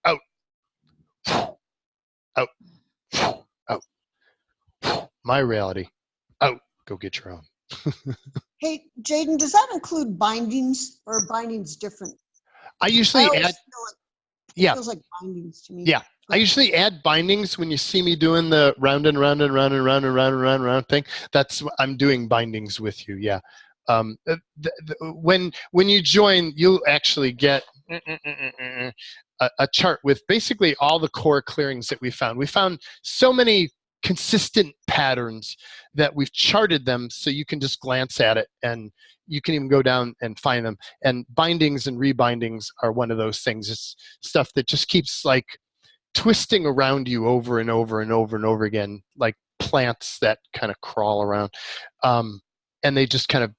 Out, out, out. My reality. Out. Go get your own. Hey, Jaden, does that include bindings or are bindings different? I usually add. It feels like bindings to me. Yeah. I usually add bindings when you see me doing the round and round and round and round and round and round and round thing. That's I'm doing bindings with you. Yeah. When you join, you'll actually get a chart with basically all the core clearings that we found. We found so many consistent patterns that we've charted them so you can just glance at it and you can even go down and find them. And bindings and rebindings are one of those things. It's stuff that just keeps like twisting around you over and over and over and over again, like plants that kind of crawl around. And they just kind of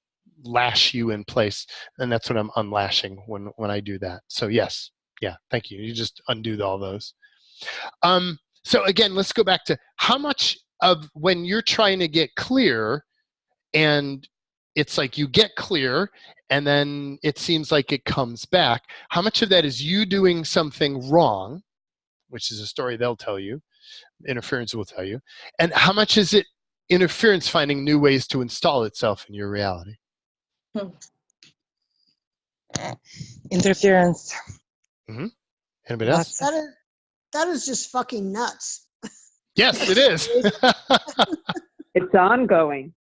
lash you in place. And that's what I'm unlashing when I do that. So yes, yeah, thank you. You just undo all those. So again, let's go back to how much of when you're trying to get clear and it's like you get clear and then it seems like it comes back. How much of that is you doing something wrong, which is a story they'll tell you, interference will tell you, and how much is it interference finding new ways to install itself in your reality? Interference. Mm-hmm. Anybody else? That is just fucking nuts. Yes, it is. It's ongoing.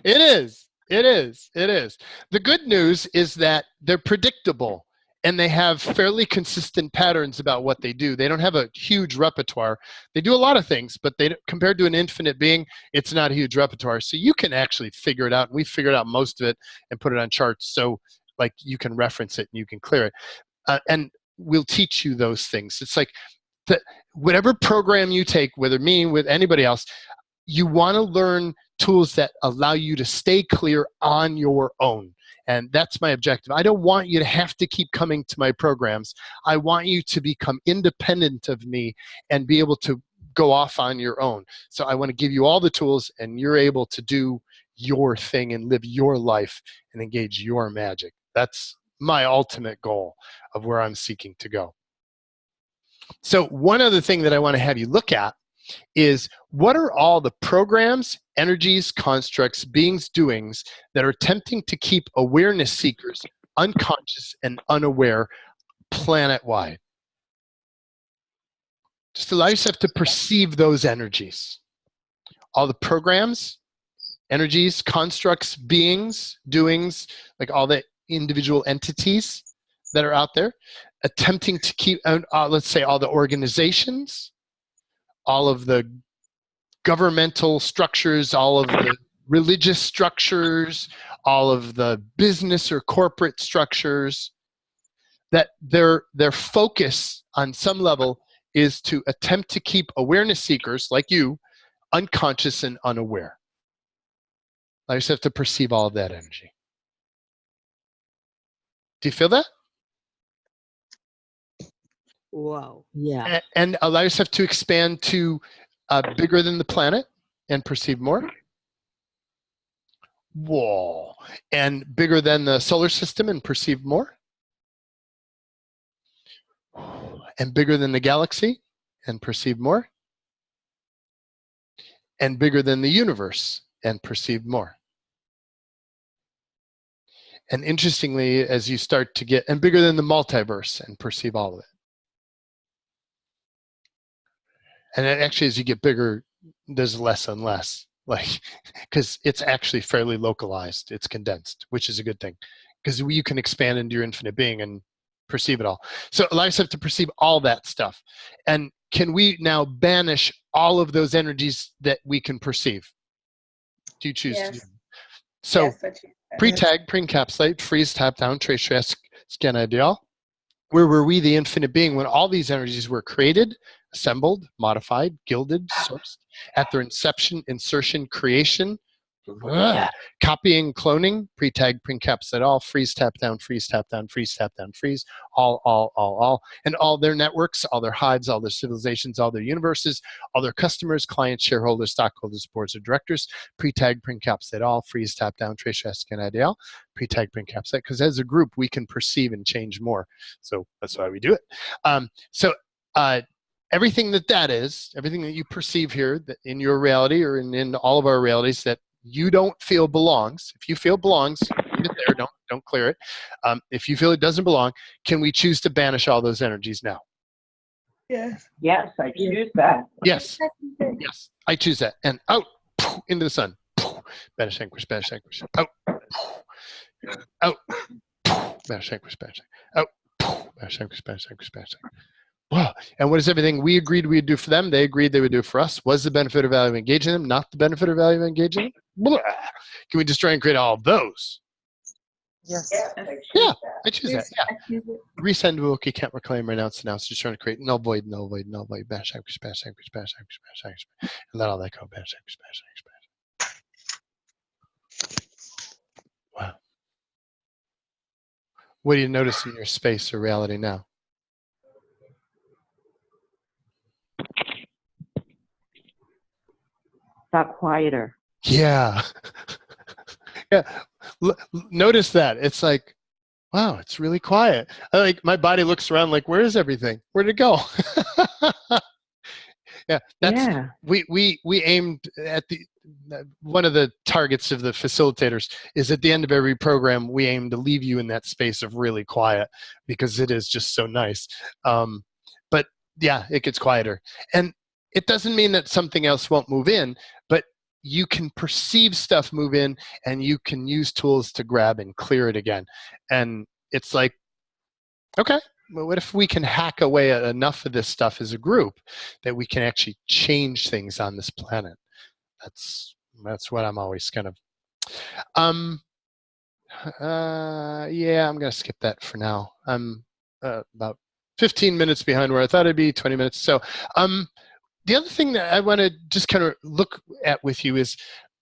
It is. It is. It is. The good news is that they're predictable and they have fairly consistent patterns about what they do. They don't have a huge repertoire. They do a lot of things, but they compared to an infinite being, it's not a huge repertoire. So you can actually figure it out. And we figured out most of it and put it on charts. So like you can reference it and you can clear it. And we'll teach you those things. It's like whatever program you take, whether me, with anybody else, you want to learn tools that allow you to stay clear on your own. And that's my objective. I don't want you to have to keep coming to my programs. I want you to become independent of me and be able to go off on your own. So I want to give you all the tools and you're able to do your thing and live your life and engage your magic. That's my ultimate goal of where I'm seeking to go. So one other thing that I want to have you look at is what are all the programs, energies, constructs, beings, doings that are attempting to keep awareness seekers unconscious and unaware planet-wide? Just allow yourself to perceive those energies. All the programs, energies, constructs, beings, doings, like all the individual entities that are out there, attempting to keep, let's say all the organizations, all of the governmental structures, all of the religious structures, all of the business or corporate structures, that their focus on some level is to attempt to keep awareness seekers like you unconscious and unaware. I just have to perceive all of that energy. Do you feel that? Whoa. Yeah. And allow yourself to expand to bigger than the planet and perceive more. Whoa. And bigger than the solar system and perceive more. And bigger than the galaxy and perceive more. And bigger than the universe and perceive more. And interestingly, as you start to get, and bigger than the multiverse and perceive all of it. And actually, as you get bigger, there's less and less, like, because it's actually fairly localized. It's condensed, which is a good thing, because you can expand into your infinite being and perceive it all. So allow yourself to perceive all that stuff. And can we now banish all of those energies that we can perceive? Do you choose to do that? So pre-tag, pre-encapsulate, freeze, tap down, trace, stress, scan ideal. Where were we, the infinite being, when all these energies were created, assembled, modified, gilded, sourced, at their inception, insertion, creation, Ugh. Copying, cloning, pre-tag, pre-encapsulate all, freeze, tap down, freeze, tap down, freeze, tap down, freeze, all, and all their networks, all their hives, all their civilizations, all their universes, all their customers, clients, shareholders, stockholders, boards of directors, pre-tag, pre-encapsulate all, freeze, tap down, trace, scan, IDL, pre-tag, pre-encapsulate, because as a group, we can perceive and change more. So that's why we do it. Everything that is, everything that you perceive here that in your reality or in all of our realities that you don't feel belongs. If you feel belongs, leave it there. Don't clear it. If you feel it doesn't belong, can we choose to banish all those energies now? Yes. Yes, I choose that. Yes. Yes, I choose that. And out into the sun. Banish, vanquish, banish, vanquish. Out. Out. Banish, vanquish, banish. Out. Banish, vanquish, banish, vanquish, banish. Wow. And what is everything we agreed we'd do for them, they agreed they would do for us? Was the benefit or value of engaging them, not the benefit or value of engaging them? Blah. Can we destroy and create all of those? Yes. Yeah, I choose that. Yeah. Resend Wookie can't reclaim, renounce, announce, just trying to create null void, null void, null void, bash, anchors, bash, anchors, bash, anchors, bash, anchors, and let all that go, bash, anchors, bash, anchors, bash. Wow. What do you notice in your space or reality now? Got quieter. Yeah. Yeah. Notice that. It's like, wow, it's really quiet. Like my body looks around like, where is everything? Where'd it go? Yeah. That's we aimed at the one of the targets of the facilitators is at the end of every program, we aim to leave you in that space of really quiet because it is just so nice. But yeah, it gets quieter. And it doesn't mean that something else won't move in, but you can perceive stuff move in and you can use tools to grab and clear it again. And it's like, okay, well, what if we can hack away at enough of this stuff as a group that we can actually change things on this planet? That's what I'm always kind of, yeah, I'm going to skip that for now. I'm about 15 minutes behind where I thought I'd be, 20 minutes. So, the other thing that I want to just kind of look at with you is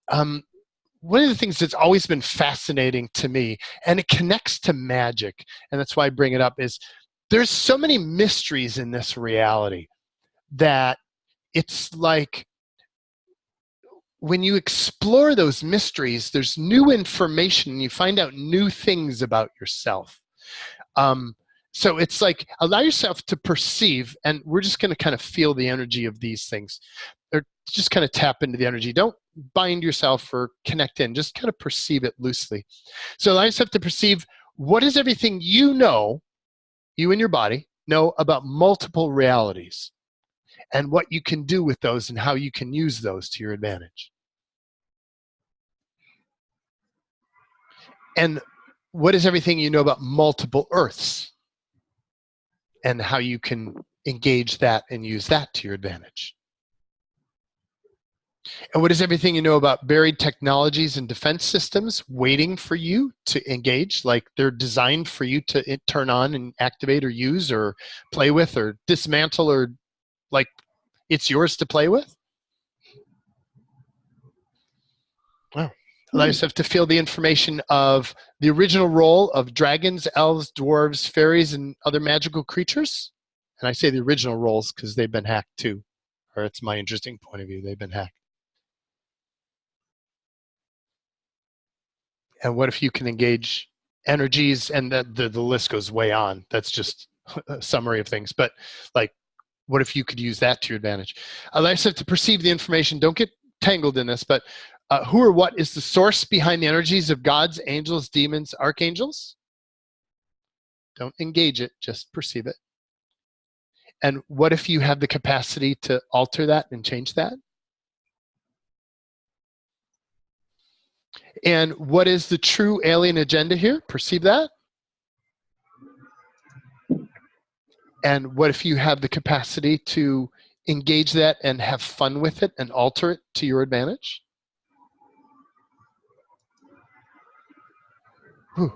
one of the things that's always been fascinating to me, and it connects to magic, and that's why I bring it up, is there's so many mysteries in this reality that it's like when you explore those mysteries, there's new information, and you find out new things about yourself. So it's like, allow yourself to perceive, and we're just going to kind of feel the energy of these things. Or just kind of tap into the energy. Don't bind yourself or connect in. Just kind of perceive it loosely. So allow yourself to perceive what is everything you know, you and your body, know about multiple realities, and what you can do with those and how you can use those to your advantage. And what is everything you know about multiple Earths, and how you can engage that and use that to your advantage. And what is everything you know about buried technologies and defense systems waiting for you to engage, like they're designed for you to turn on and activate or use or play with or dismantle, or like it's yours to play with? Wow. Allow yourself to feel the information of the original role of dragons, elves, dwarves, fairies, and other magical creatures. And I say the original roles because they've been hacked too, or it's my interesting point of view. They've been hacked. And what if you can engage energies, and the list goes way on. That's just a summary of things. But like, what if you could use that to your advantage? Allow yourself to perceive the information. Don't get tangled in this, but who or what is the source behind the energies of gods, angels, demons, archangels? Don't engage it, just perceive it. And what if you have the capacity to alter that and change that? And what is the true alien agenda here? Perceive that. And what if you have the capacity to engage that and have fun with it and alter it to your advantage? Whew.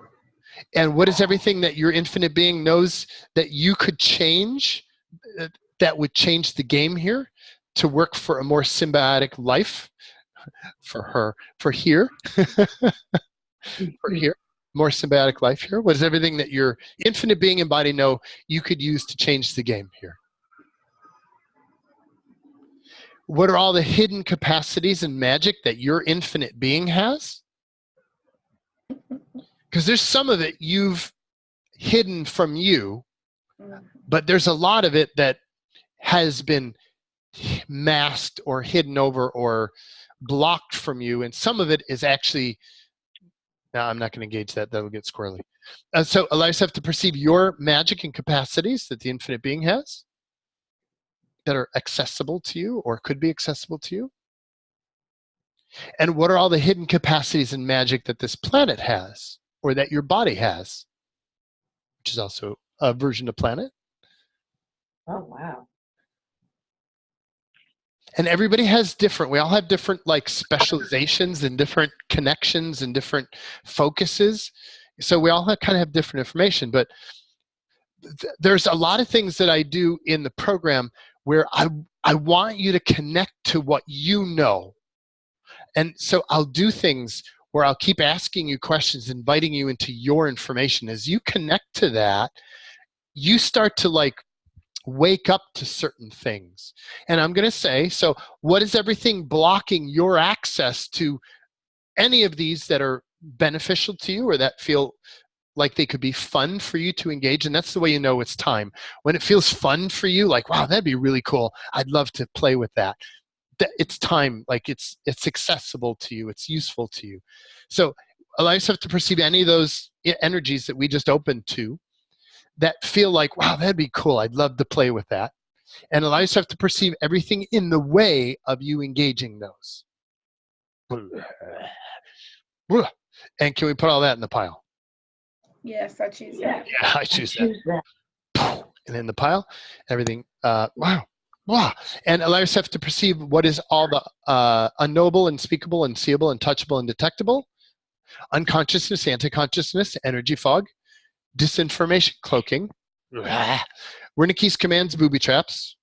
And what is everything that your infinite being knows that you could change, that would change the game here to work for a more symbiotic life? for her. For here, for here, more symbiotic life here. What is everything that your infinite being and body know you could use to change the game here? What are all the hidden capacities and magic that your infinite being has? Because there's some of it you've hidden from you, but there's a lot of it that has been masked or hidden over or blocked from you, and some of it is actually, now I'm not going to engage that, that'll get squirrely. So allow yourself to perceive your magic and capacities that the infinite being has that are accessible to you or could be accessible to you. And what are all the hidden capacities and magic that this planet has or that your body has, which is also a version of planet. Oh, wow. And everybody has different, we all have different like specializations and different connections and different focuses. So we all kind of have different information, but there's a lot of things that I do in the program where I want you to connect to what you know. And so I'll do things where I'll keep asking you questions, inviting you into your information. As you connect to that, you start to like wake up to certain things. And I'm going to say, so what is everything blocking your access to any of these that are beneficial to you or that feel like they could be fun for you to engage? And that's the way you know it's time. When it feels fun for you, like, wow, that'd be really cool. I'd love to play with that. It's time, like it's accessible to you, it's useful to you. So allow yourself to perceive any of those energies that we just opened to that feel like, wow, that'd be cool, I'd love to play with that. And allow yourself to perceive everything in the way of you engaging those. And can we put all that in the pile? Yes, I choose that. Yeah, I choose that. And in the pile, everything, wow. And allow yourself to perceive what is all the unknowable, unspeakable, unseeable, untouchable, undetectable, unconsciousness, anti-consciousness, energy fog, disinformation cloaking, Wernicke's commands, booby traps.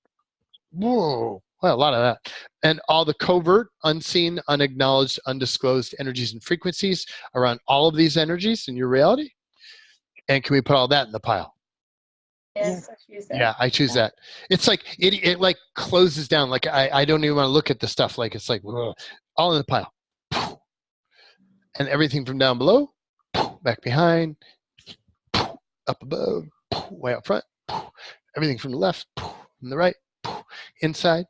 Whoa, well, a lot of that. And all the covert, unseen, unacknowledged, undisclosed energies and frequencies around all of these energies in your reality. And can we put all that in the pile? Yes, I choose that. Yeah, I choose that. It's like, it like closes down. Like I don't even want to look at the stuff. Like it's like, ugh, all in the pile. And everything from down below, back behind, up above, way up front, everything from the left, from the right, inside,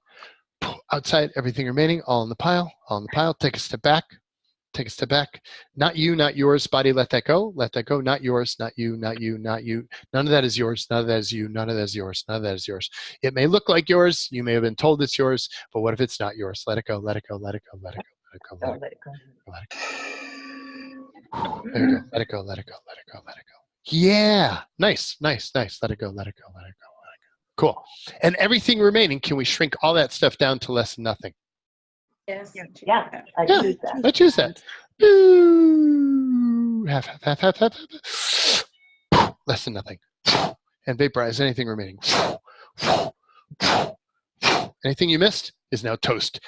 outside, everything remaining, all in the pile, all in the pile. Take a step back. Take a step back. Not you, not yours, body, let that go. Let that go. Not yours, not you, not you, not you. None of that is yours. None of that is you. None of that is yours. None of that is yours. It may look like yours. You may have been told it's yours, but what if it's not yours? Let it go, let it go, let it go, let it go, let it go, let it go, let it go. Let it go, let it go, let it go, let it go, let it go. Yeah, nice, nice, nice. Let it go, let it go, let it go, let it go. Cool. And everything remaining, can we shrink all that stuff down to less than nothing? Yes. Yeah, I choose that. I choose that. Half. Less than nothing. And vaporize anything remaining. Anything you missed is now toast.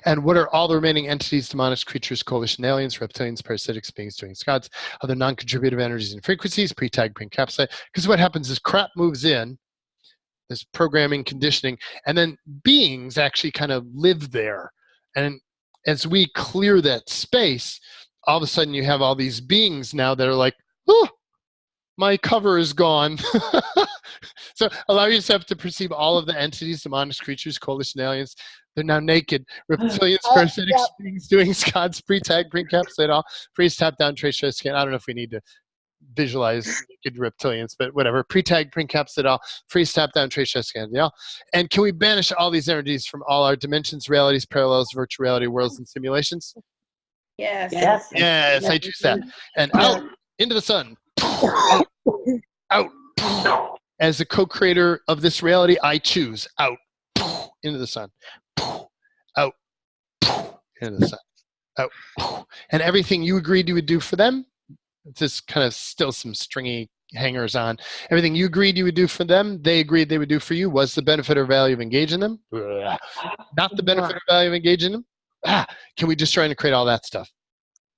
And what are all the remaining entities, demonic creatures, coalition aliens, reptilians, parasitics, beings, doing gods, other non-contributive energies and frequencies, pre-tag, pre-encapsulate? Because what happens is crap moves in, this programming, conditioning, and then beings actually kind of live there. And as we clear that space, all of a sudden you have all these beings now that are like, oh, my cover is gone. So allow yourself to perceive all of the entities, demonic creatures, coalition aliens. They're now naked. Reptilians, parasitics, beings, doing gods, pre-tag, pre-encapsulate, all. Freeze, tap down, trace, show, scan. I don't know if we need to visualize naked reptilians, but whatever. Pre-tag, pre-encapsulate, all. Freeze, tap down, trace, show, scan. Yeah. And can we banish all these energies from all our dimensions, realities, parallels, virtual reality, worlds, and simulations? Yes. Yes, I choose that. And out into the sun. Out. As the co-creator of this reality, I choose out into the sun. Out into the sun. Out. And everything you agreed you would do for them, it's just kind of still some stringy hangers on. Everything you agreed you would do for them, they agreed they would do for you. Was the benefit or value of engaging them? Not the benefit or value of engaging them? Can we just try to create all that stuff?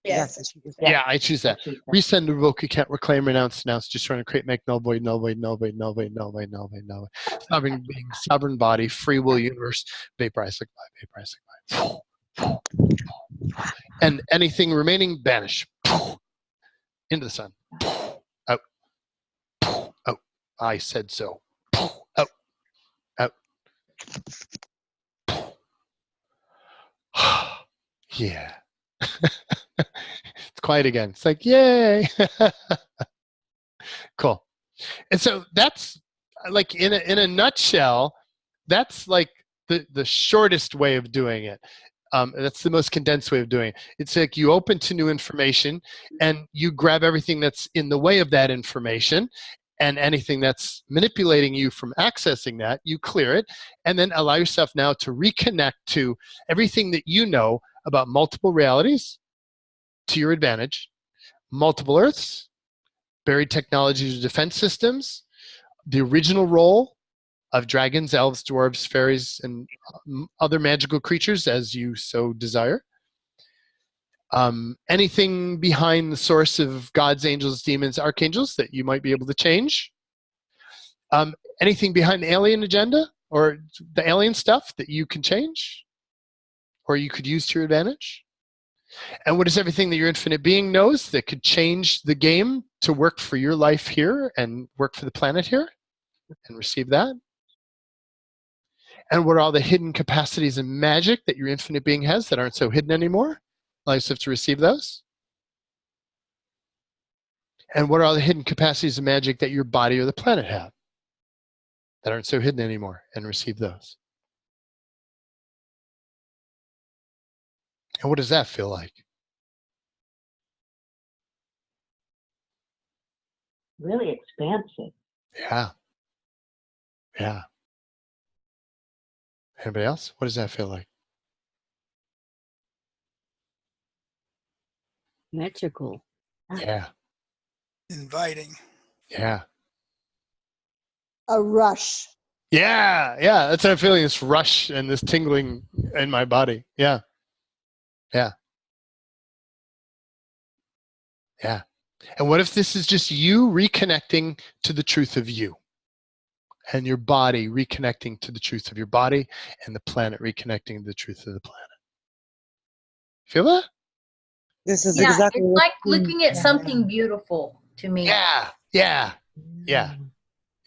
Yes. Yeah, I choose that. Resend, revoke, recant, reclaim, renounce, denounce. Just trying to create, make, null, void, null, void, null, void, null, void, null, void, null, void, null, void. Sovereign being, sovereign body, free will universe, vaporize, vaporize, vaporize. And anything remaining, banish. Into the sun. Out. Out. I said so. Out. Out. Yeah. It's quiet again. It's like, yay. Cool. And so that's like in a nutshell, that's like the shortest way of doing it. That's the most condensed way of doing it. It's like you open to new information and you grab everything that's in the way of that information, and anything that's manipulating you from accessing that, you clear it, and then allow yourself now to reconnect to everything that you know about multiple realities to your advantage, multiple Earths, buried technologies or defense systems, the original role of dragons, elves, dwarves, fairies, and other magical creatures as you so desire. Anything behind the source of gods, angels, demons, archangels that you might be able to change. Anything behind the alien agenda or the alien stuff that you can change or you could use to your advantage. And what is everything that your infinite being knows that could change the game to work for your life here and work for the planet here, and receive that. And what are all the hidden capacities and magic that your infinite being has that aren't so hidden anymore? Allow yourself to receive those. And what are all the hidden capacities and magic that your body or the planet have that aren't so hidden anymore, and receive those. And what does that feel like? Really expansive. Yeah. Yeah. Anybody else? What does that feel like? Magical. Yeah. Inviting. Yeah. A rush. Yeah. Yeah. That's what I'm feeling, this rush and this tingling in my body. Yeah. Yeah. Yeah. And what if this is just you reconnecting to the truth of you, and your body reconnecting to the truth of your body, and the planet reconnecting to the truth of the planet? Feel that? This is Yeah, exactly it's what like looking at something beautiful to me. Yeah. Yeah. Yeah.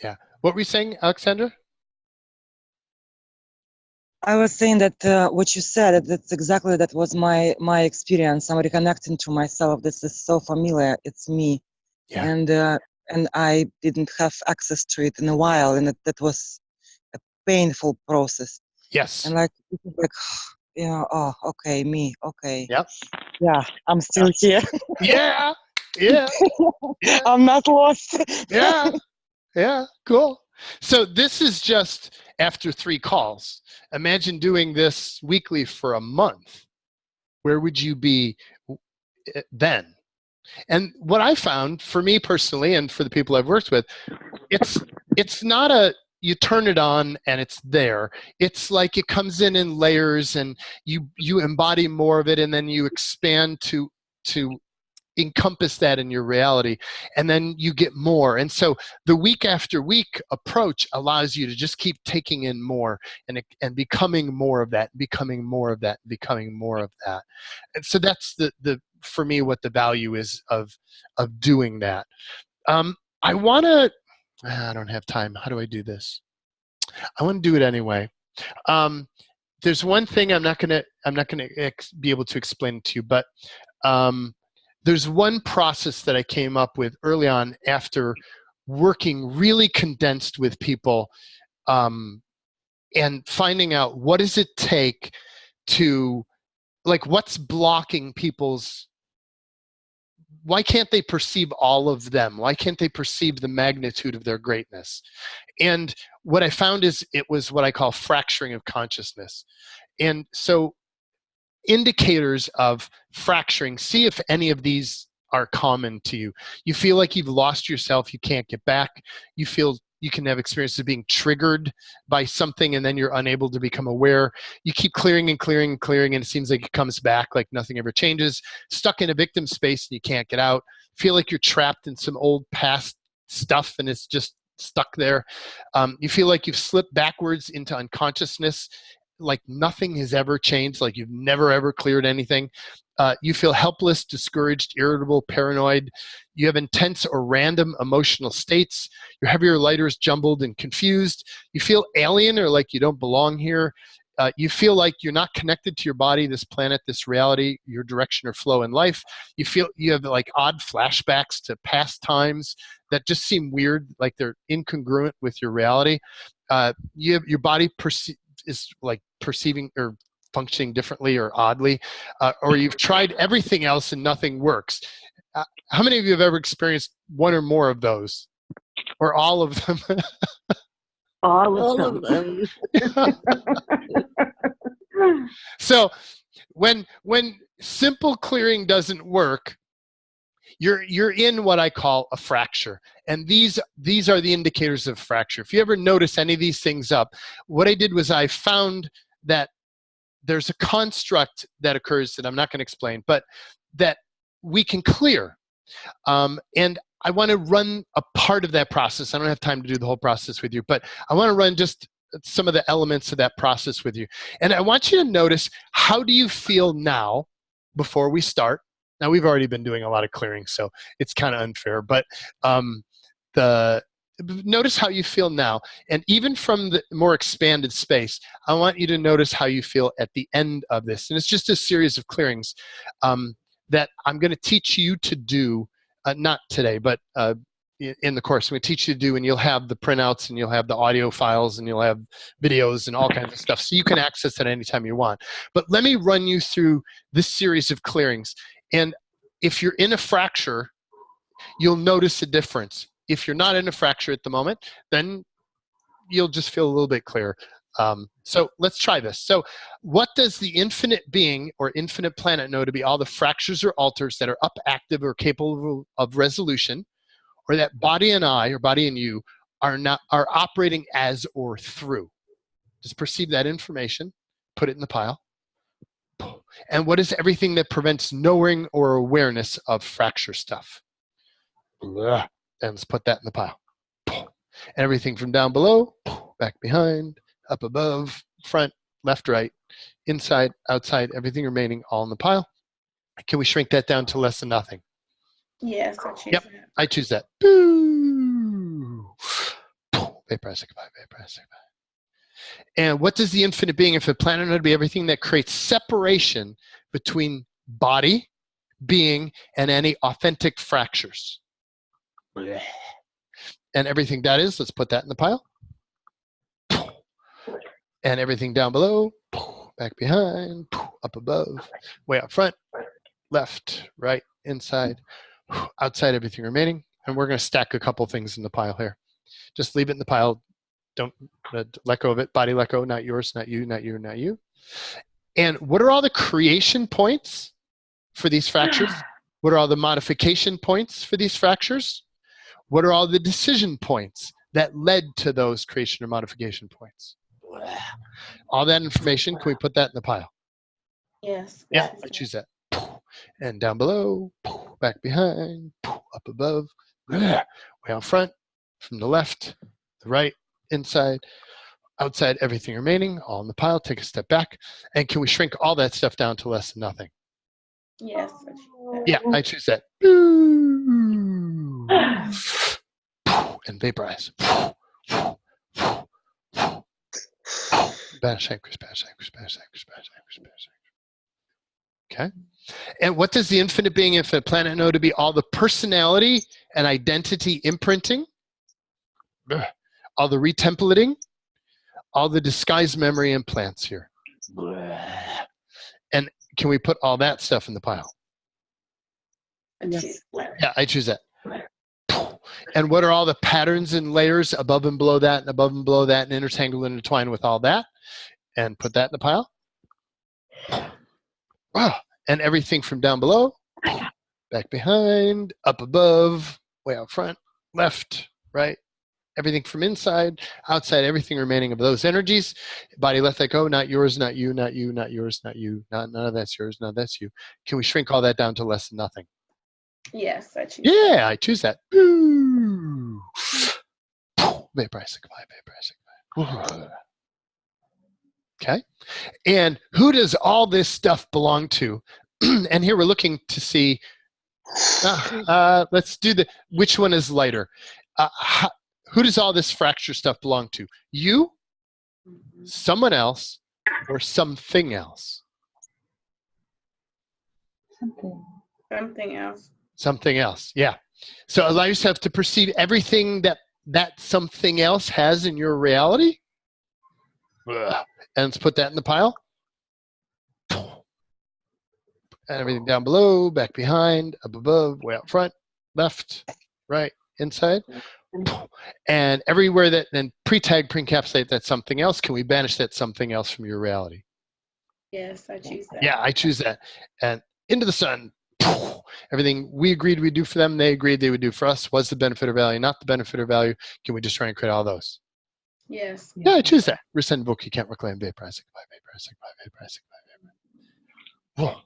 Yeah. What were you saying, Alexandra? I was saying that what you said, that's exactly, that was my experience. I'm reconnecting to myself. This is so familiar. It's me. Yeah. And I didn't have access to it in a while, and that was a painful process. Yes. And like, yeah, oh, okay, me, okay. Yep. Yeah, I'm still here. Yeah. Yeah. Yeah. I'm not lost. Yeah. Yeah. Cool. So this is just after 3 calls. Imagine doing this weekly for a month. Where would you be then? And what I found, for me personally, and for the people I've worked with, it's not a you turn it on and it's there. It's like it comes in layers, and you embody more of it, and then you expand to encompass that in your reality, and then you get more. And so the week after week approach allows you to just keep taking in more and becoming more of that, becoming more of that, becoming more of that. And so that's the for me what the value is of doing that. I want to I don't have time. How do I do this? I want to do it anyway. There's one thing I'm not gonna be able to explain to you, but there's one process that I came up with early on after working really condensed with people, and finding out what does it take to, like, what's blocking people's, why can't they perceive all of them? Why can't they perceive the magnitude of their greatness? And what I found is it was what I call fracturing of consciousness. And so indicators of fracturing, see if any of these are common to you. You feel like you've lost yourself, you can't get back. You feel you can have experiences of being triggered by something and then you're unable to become aware. You keep clearing and clearing and clearing and it seems like it comes back like nothing ever changes. Stuck in a victim space and you can't get out. Feel like you're trapped in some old past stuff and it's just stuck there. You feel like you've slipped backwards into unconsciousness, like nothing has ever changed, like you've never ever cleared anything. You feel helpless, discouraged, irritable, paranoid. You have intense or random emotional states. Your heavier, lighter is jumbled and confused. You feel alien or like you don't belong here. You feel like you're not connected to your body, this planet, this reality, your direction or flow in life. You feel you have like odd flashbacks to past times that just seem weird, like they're incongruent with your reality. You have, your body is like perceiving or functioning differently or oddly, or you've tried everything else and nothing works. How many of you have ever experienced one or more of those, or all of them? All of them. So when simple clearing doesn't work, you're in what I call a fracture. And these are the indicators of fracture. If you ever notice any of these things up, what I did was I found that there's a construct that occurs that I'm not going to explain, but that we can clear. And I want to run a part of that process. I don't have time to do the whole process with you, but I want to run just some of the elements of that process with you. And I want you to notice, how do you feel now before we start? Now, we've already been doing a lot of clearing, so it's kind of unfair, but notice how you feel now. And even from the more expanded space, I want you to notice how you feel at the end of this. And it's just a series of clearings that I'm going to teach you to do, not today, but in the course. I'm going to teach you to do, and you'll have the printouts, and you'll have the audio files, and you'll have videos and all kinds of stuff, so you can access it anytime you want. But let me run you through this series of clearings. And if you're in a fracture, you'll notice a difference. If you're not in a fracture at the moment, then you'll just feel a little bit clearer. So let's try this. So what does the infinite being or infinite planet know to be all the fractures or alters that are up, active, or capable of resolution, or that body and I, or body and you, are operating as or through? Just perceive that information, put it in the pile. And what is everything that prevents knowing or awareness of fracture stuff? And let's put that in the pile. And everything from down below, back behind, up above, front, left, right, inside, outside, everything remaining all in the pile. Can we shrink that down to less than nothing? Yes, I choose Yep, that. I choose that. Boo. Vaporize, goodbye, vaporize, goodbye. And what does the infinite being, infinite planet, know to be? Everything that creates separation between body, being, and any authentic fractures. And everything that is, let's put that in the pile. And everything down below, back behind, up above, way up front, left, right, inside, outside, everything remaining. And we're going to stack a couple things in the pile here. Just leave it in the pile. Don't let go of it. Body let go, not yours, not you, not you, not you. And what are all the creation points for these fractures? What are all the modification points for these fractures? What are all the decision points that led to those creation or modification points? All that information, can we put that in the pile? Yes. Yeah, I choose that. And down below, back behind, up above, way out front, from the left, the right, inside, outside, everything remaining, all in the pile. Take a step back. And can we shrink all that stuff down to less than nothing? Yes. Yeah, I choose that. And vaporize. Banish anchors, banish anchors, banish anchors, banish anchors, banish anchors. Okay. And what does the infinite being, infinite planet know to be all the personality and identity imprinting? All the retemplating, all the disguised memory implants here. And can we put all that stuff in the pile? Yes. Yeah, I choose that. And what are all the patterns and layers above and below that, and above and below that, and intertangled and intertwined with all that? And put that in the pile. And everything from down below, back behind, up above, way out front, left, right. Everything from inside, outside, everything remaining of those energies. Body, let that go. Not yours, not you, not you, not yours, not you. None of that's yours, none of that's you. Can we shrink all that down to less than nothing? Yes, I choose. Yeah, I choose that. Ooh. Vaporize, vaporize. Okay. And who does all this stuff belong to? And here we're looking to see, let's do which one is lighter? Who does all this fracture stuff belong to? You, someone else, or something else? Something else. Something else, yeah. So allow yourself to perceive everything that something else has in your reality. And let's put that in the pile. And everything down below, back behind, up above, way out front, left, right, inside. And everywhere that then pre-tag, pre-encapsulate that something else, can we banish that something else from your reality? Yes, I choose that. Yeah, I choose that. And into the sun. Everything we agreed we'd do for them, they agreed they would do for us. Was the benefit or value, not the benefit or value? Can we just try and create all those? Yes. Yeah, I choose that. Rescind book, you can't reclaim, vaporize, vaporize, vaporize, vaporize.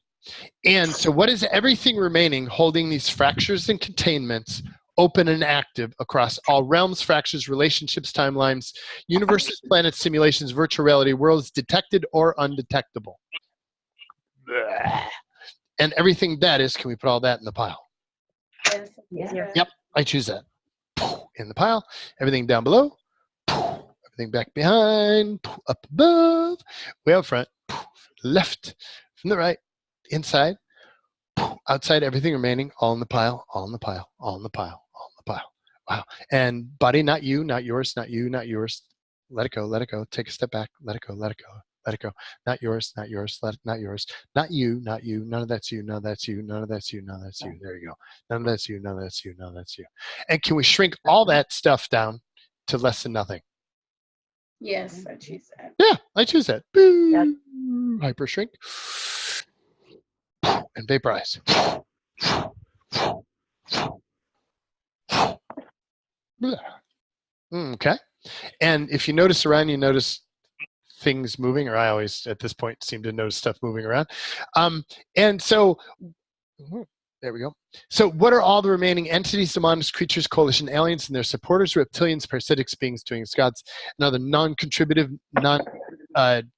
And so what is everything remaining holding these fractures and containments open and active across all realms, fractures, relationships, timelines, universes, planets, simulations, virtual reality, worlds, detected or undetectable? And everything that is, can we put all that in the pile? Yes. Yeah. Yep, I choose that. In the pile. Everything down below. Everything back behind. Up above. Way out front. Left. From the right. Inside. Outside. Everything remaining. All in the pile. All in the pile. All in the pile. All in the pile. Wow. And body, not you, not yours, not you, not yours. Let it go. Let it go. Take a step back. Let it go. Let it go. Let it go. Not yours, not yours, not yours. Not you, not you. None of that's you, none of that's you, none of that's you, none of that's you. There you go. None of that's you, none of that's you, none of that's you. And can we shrink all that stuff down to less than nothing? Yes, I choose that. Yeah, I choose that. Boo. Hyper shrink. And vaporize. Okay. And if you notice around, you notice things moving, or I always at this point seem to notice stuff moving around. And so there we go. So what are all the remaining entities, demons, creatures, coalition, aliens, and their supporters, reptilians, parasitics, beings, doings, gods, and other non-contributive,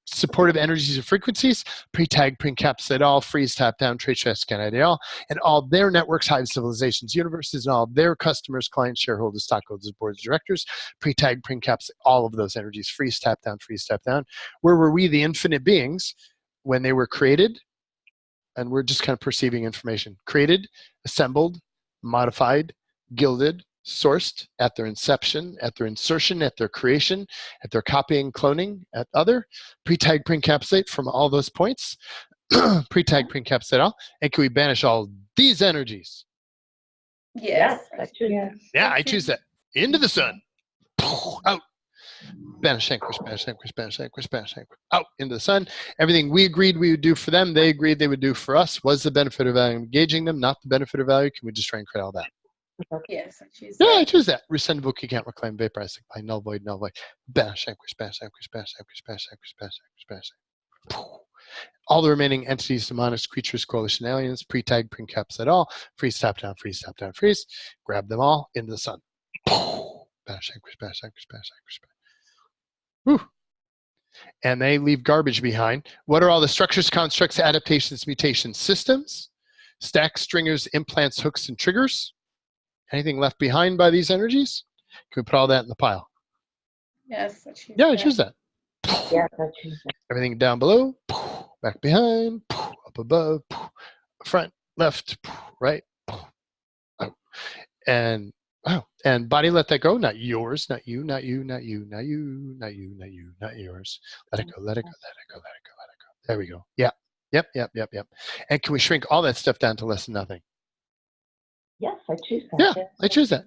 supportive energies or frequencies, pre-tag, pre-encapsulate all, freeze, tap down, trace, scan, all, and all their networks, hive, civilizations, universes, and all their customers, clients, shareholders, stockholders, boards, directors, pre-tag, pre-encapsulate all of those energies, freeze, tap down, freeze, tap down. Where were we, the infinite beings, when they were created? And we're just kind of perceiving information. Created, assembled, modified, gilded, sourced at their inception, at their insertion, at their creation, at their copying, cloning, at other, pre-tag, pre-encapsulate from all those points, pre-tag, pre-encapsulate all, and can we banish all these energies? Yes. Yeah, I choose that. Into the sun. Out. Banish, vanquish, banish, vanquish, banish, vanquish, banish, vanquish. Out into the sun. Everything we agreed we would do for them, they agreed they would do for us. Was the benefit or value engaging them, not the benefit or value? Can we just try and create all that? Yes, I choose Yeah, that. I choose that. Rescind book, you can't reclaim, vaporize, by null void, null void. Banish, vanquish, banish, vanquish, banish, vanquish, banish, vanquish, banish, vanquish, banish. All the remaining entities, demonics, creatures, coalition, aliens, pre-tag, pre-encapsulate all, freeze, tap down, freeze, tap down, freeze. Grab them all into the sun. Banish, vanquish, banish, vanquish, banish, vanquish, banish. Whew. And they leave garbage behind. What are all the structures, constructs, adaptations, mutations, systems, stacks, stringers, implants, hooks, and triggers? Anything left behind by these energies? Can we put all that in the pile? Yes, I choose Yeah, I that. choose that. Yes, I choose that. Everything down below, back behind, up above, front, left, right, out. And wow. And body, let that go. Not yours, not you, not you, not you, not you, not you, not you, not yours. Let it go, let it go, let it go, let it go, let it go. There we go. Yeah. Yep, yep, yep, yep. And can we shrink all that stuff down to less than nothing? Yes, I choose that. Yeah, Yes, I choose that.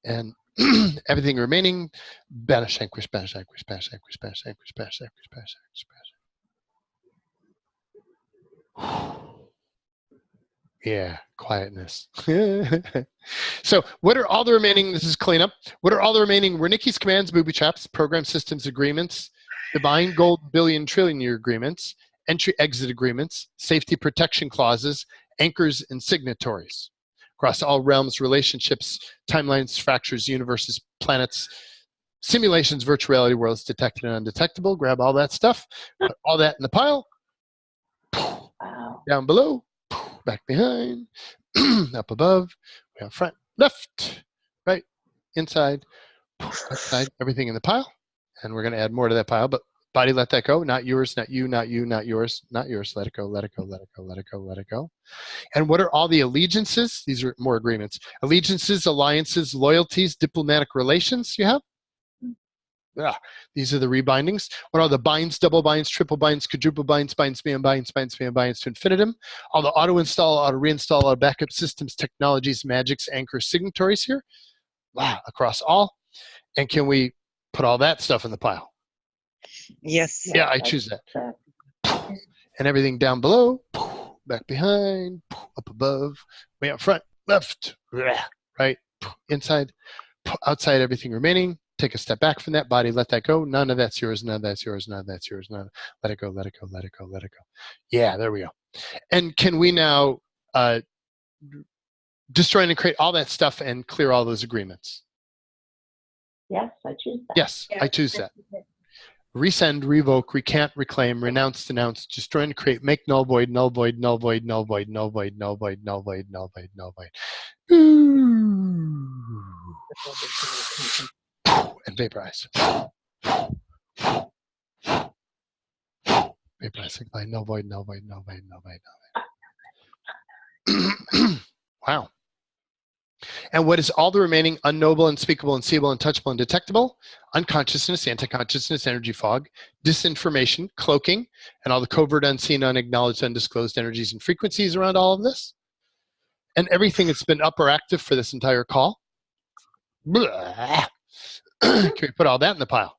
And everything remaining, banish, vanquish, banish, vanquish, banish, vanquish, banish, vanquish, banish, vanquish, banish, vanquish, banish. Yeah, quietness. So what are all the remaining, this is cleanup, what are all the remaining Wernicke's commands, booby traps, program systems agreements, divine gold billion trillion year agreements, entry exit agreements, safety protection clauses, anchors and signatories across all realms, relationships, timelines, fractures, universes, planets, simulations, virtual reality worlds, detected and undetectable. Grab all that stuff, put all that in the pile. Wow. Down below, back behind, up above, way out front, left, right, inside, outside, everything in the pile. And we're going to add more to that pile, but body, let that go. Not yours, not you, not you, not yours, not yours. Let it go, let it go, let it go, let it go, let it go. And what are all the allegiances? These are more agreements. Allegiances, alliances, loyalties, diplomatic relations you have? Yeah, these are the rebindings. What are the binds, double binds, triple binds, quadruple binds, binds, span binds, binds, span binds to infinitum? All the auto install, auto reinstall, auto backup systems, technologies, magics, anchors, signatories here. Wow, across all. And can we put all that stuff in the pile? Yes. Yeah, I choose that. And everything down below, back behind, up above, way up front, left, right, inside, outside, everything remaining. Take a step back from that body, let that go. None of that's yours, none of that's yours, none of that's yours, none. Let it go, let it go, let it go, let it go. Yeah, there we go. And can we now destroy and create all that stuff and clear all those agreements? Yes, I choose that. Yes, I choose that. Resend, revoke, recant, reclaim, renounce, denounce, destroy and create, make null void, null void, null void, null void, null void, null void, null void, null void, null void. And vaporize. Vaporize, by null void, null void, null void, null void, null void. Wow. And what is all the remaining unknowable, unspeakable, unseeable, untouchable, undetectable? Unconsciousness, anti-consciousness, energy fog, disinformation, cloaking, and all the covert, unseen, unacknowledged, undisclosed energies and frequencies around all of this? And everything that's been up or active for this entire call? Blah. Can we put all that in the pile?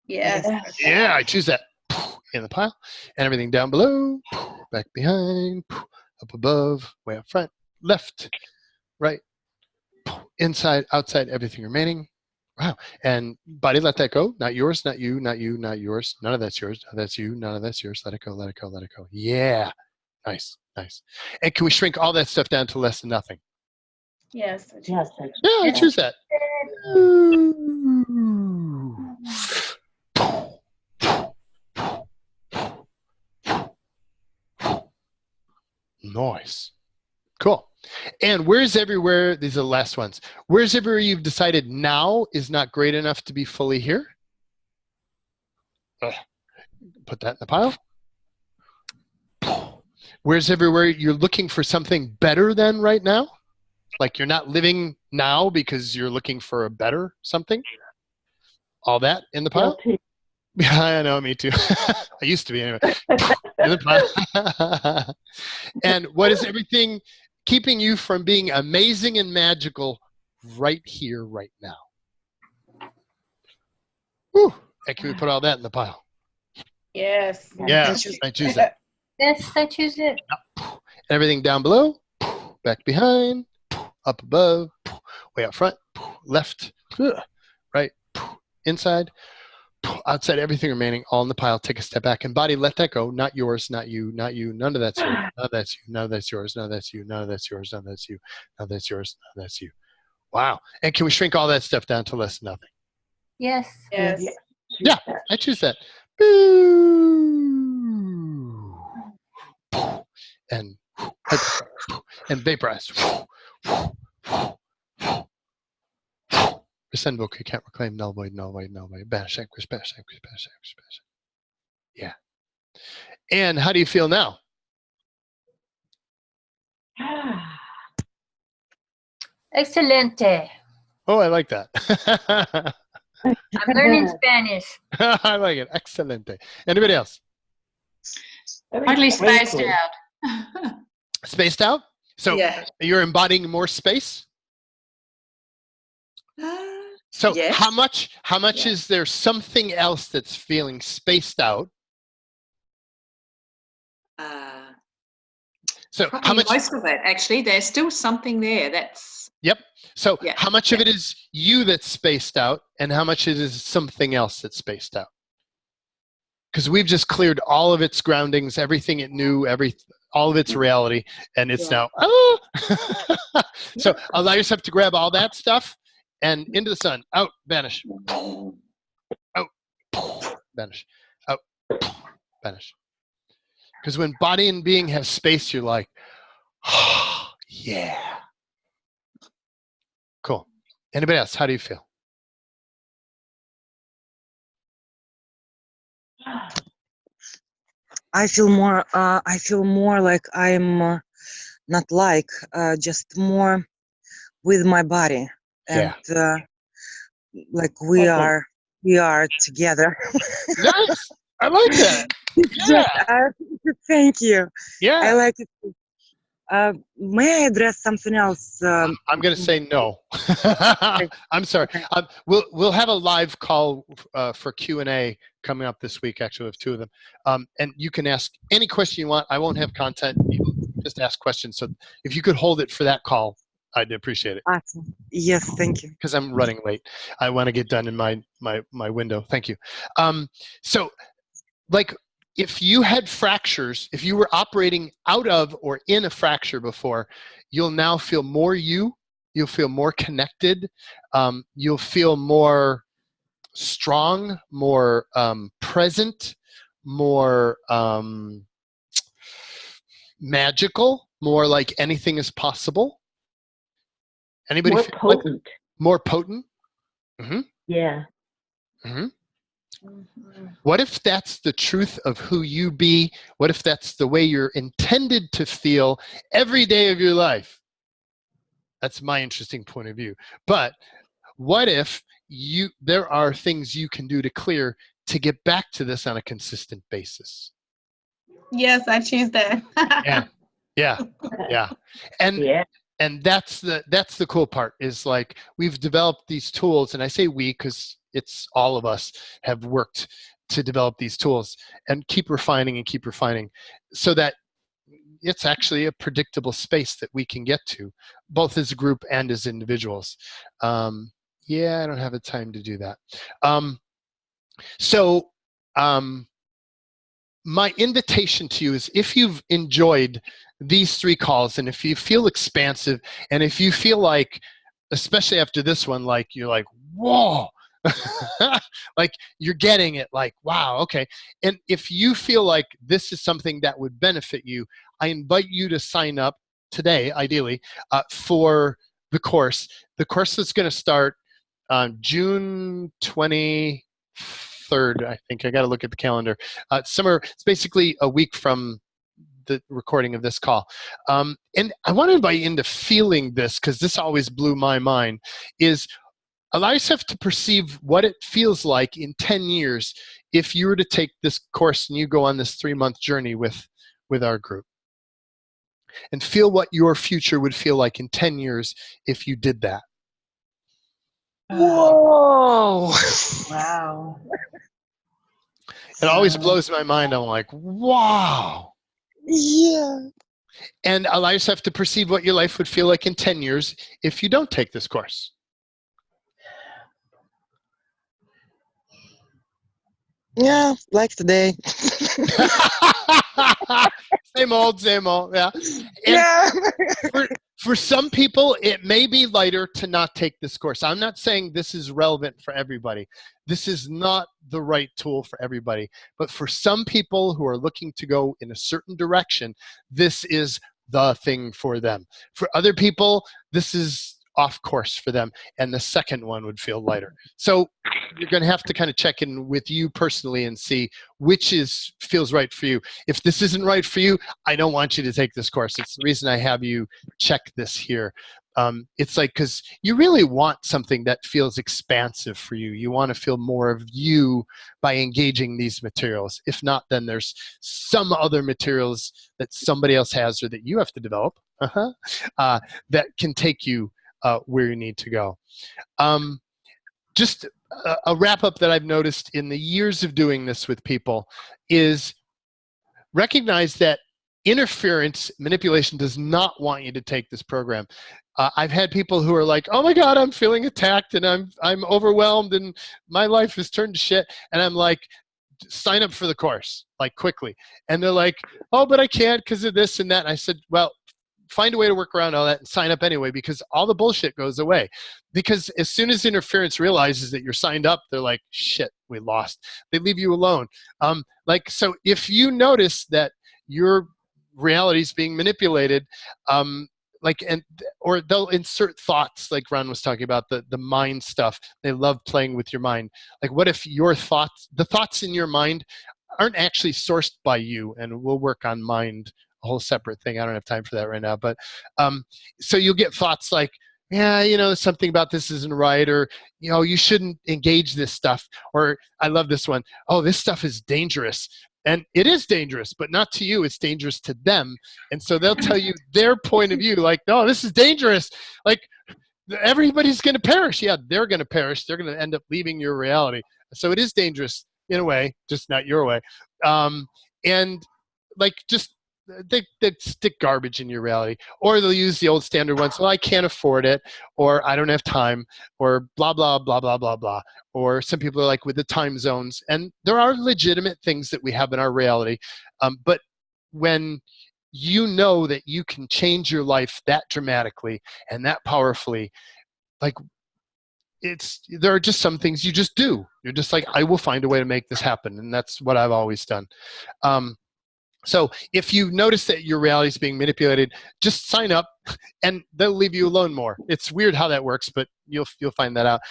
Yes. Yeah, I choose that. In the pile. And everything down below, back behind, up above, way up front, left, right, inside, outside, everything remaining. Wow. And body, let that go. Not yours, not you, not you, not yours. None of that's yours. None of that's you. None of that's yours. Let it go, let it go, let it go. Yeah. Nice, nice. And can we shrink all that stuff down to less than nothing? Yes. Yes, Yeah, I choose that. Nice. Cool. And where's everywhere, these are the last ones, where's everywhere you've decided now is not great enough to be fully here? Put that in the pile. Where's everywhere you're looking for something better than right now? Like you're not living now because you're looking for a better something? All that in the pile? Yeah, I know, me too. I used to be anyway. In the pile. And what is everything keeping you from being amazing and magical right here, right now? Whew. And can we put all that in the pile? Yes. Yeah, I choose that. Yes, I choose it. Everything down below, back behind, up above, way out front, left, right, inside, outside, everything remaining, all in the pile. Take a step back and body, let that go. Not yours, not you, not you. None of that's yours. None of that's you. None of that's yours. None of that's you. None of that's yours. None of that's you. None of that's yours. None of that's you. Wow. And can we shrink all that stuff down to less than nothing? Yes. Yes. Yeah, I choose that. And vaporize. Resend, book, you can't reclaim, null void, null void, null void. Banish, anchors, banish, anchors, banish, anchors, banish. Yeah. And how do you feel now? Excelente. Oh, I like that. I'm learning Spanish. I like it. Excelente. Anybody else? Totally spaced out. Spaced out? So you're embodying more space? So yes. how much is there something else that's feeling spaced out? So Probably how much? most of it, actually. There's still something there. That's. Yep. So Yeah. how much of it is you that's spaced out, and how much it is something else that's spaced out? Because we've just cleared all of its groundings, everything it knew, all of its reality, and it's now, oh! So allow yourself to grab all that stuff and into the sun. Out, vanish. Out, vanish. Out, vanish. Because when body and being have space, you're like, oh, yeah. Cool. Anybody else? How do you feel? I feel more. I feel more like I'm not like just more with my body, and like we are together. Nice. I like that. Just, thank you. Yeah. I like it. May I address something else? I'm going to say no. I'm sorry. We'll have a live call for Q&A coming up this week. Actually, we have two of them. And you can ask any question you want. I won't have content. You just ask questions. So if you could hold it for that call, I'd appreciate it. Awesome. Yes, thank you. Because I'm running late. I want to get done in my window. Thank you. So, like, if you had fractures, if you were operating out of or in a fracture before, you'll now feel more you. You'll feel more connected. You'll feel more strong, more present, more magical, more like anything is possible. Anybody More feel potent. like more potent? Mm-hmm. Yeah. Mm-hmm. What if that's the truth of who you be? What if that's the way you're intended to feel every day of your life? That's my interesting point of view. But what if there are things you can do to clear to get back to this on a consistent basis? Yes, I choose that. Yeah. And that's the cool part, is like we've developed these tools, and I say we because it's all of us have worked to develop these tools and keep refining so that it's actually a predictable space that we can get to, both as a group and as individuals. I don't have the time to do that. My invitation to you is, if you've enjoyed these 3 calls, and if you feel expansive, and if you feel like, especially after this one, like you're like, whoa, like you're getting it, like, wow, okay. And if you feel like this is something that would benefit you, I invite you to sign up today, ideally, for the course. The course is going to start on June 23rd, I think. I got to look at the calendar. It's basically a week from the recording of this call. And I want to invite you into feeling this, because this always blew my mind, is allow yourself to perceive what it feels like in 10 years if you were to take this course and you go on this 3-month journey with our group. And feel what your future would feel like in 10 years if you did that. Whoa! Wow. It always blows my mind. I'm like, wow. Yeah. And allow yourself to perceive what your life would feel like in 10 years if you don't take this course. Yeah, like today. Same old, yeah. And for some people, it may be lighter to not take this course. I'm not saying this is relevant for everybody. This is not the right tool for everybody. But for some people who are looking to go in a certain direction, this is the thing for them. For other people, this is off course for them, and the second one would feel lighter. So you're going to have to kind of check in with you personally and see which feels right for you. If this isn't right for you, I don't want you to take this course. It's the reason I have you check this here. It's like, because you really want something that feels expansive for you. You want to feel more of you by engaging these materials. If not, then there's some other materials that somebody else has or that you have to develop that can take you where you need to go. Just a wrap up that I've noticed in the years of doing this with people is recognize that interference, manipulation does not want you to take this program. I've had people who are like, "Oh my God, I'm feeling attacked and I'm overwhelmed and my life is turned to shit." And I'm like, "Sign up for the course, like quickly." And they're like, "Oh, but I can't because of this and that." And I said, "Well, find a way to work around all that and sign up anyway, because all the bullshit goes away." Because as soon as interference realizes that you're signed up, they're like, "Shit, we lost." They leave you alone. So if you notice that your reality is being manipulated, or they'll insert thoughts, like Ron was talking about, the mind stuff. They love playing with your mind. Like, what if your thoughts, the thoughts in your mind, aren't actually sourced by you? And we'll work on mind, a whole separate thing. I don't have time for that right now. But so you'll get thoughts like, "Yeah, something about this isn't right," or, "You shouldn't engage this stuff." Or I love this one. "Oh, this stuff is dangerous." And it is dangerous, but not to you. It's dangerous to them. And so they'll tell you their point of view, like, "No, this is dangerous. Like, everybody's going to perish." Yeah, they're going to perish. They're going to end up leaving your reality. So it is dangerous in a way, just not your way. And like, just they stick garbage in your reality. Or they'll use the old standard ones. "Well, I can't afford it," or "I don't have time," or blah, blah, blah, blah, blah, blah. Or some people are like with the time zones. And there are legitimate things that we have in our reality. But when you know that you can change your life that dramatically and that powerfully, like, there are just some things you just do. You're just like, "I will find a way to make this happen." And that's what I've always done. So if you notice that your reality is being manipulated, just sign up and they'll leave you alone more. It's weird how that works, but you'll find that out.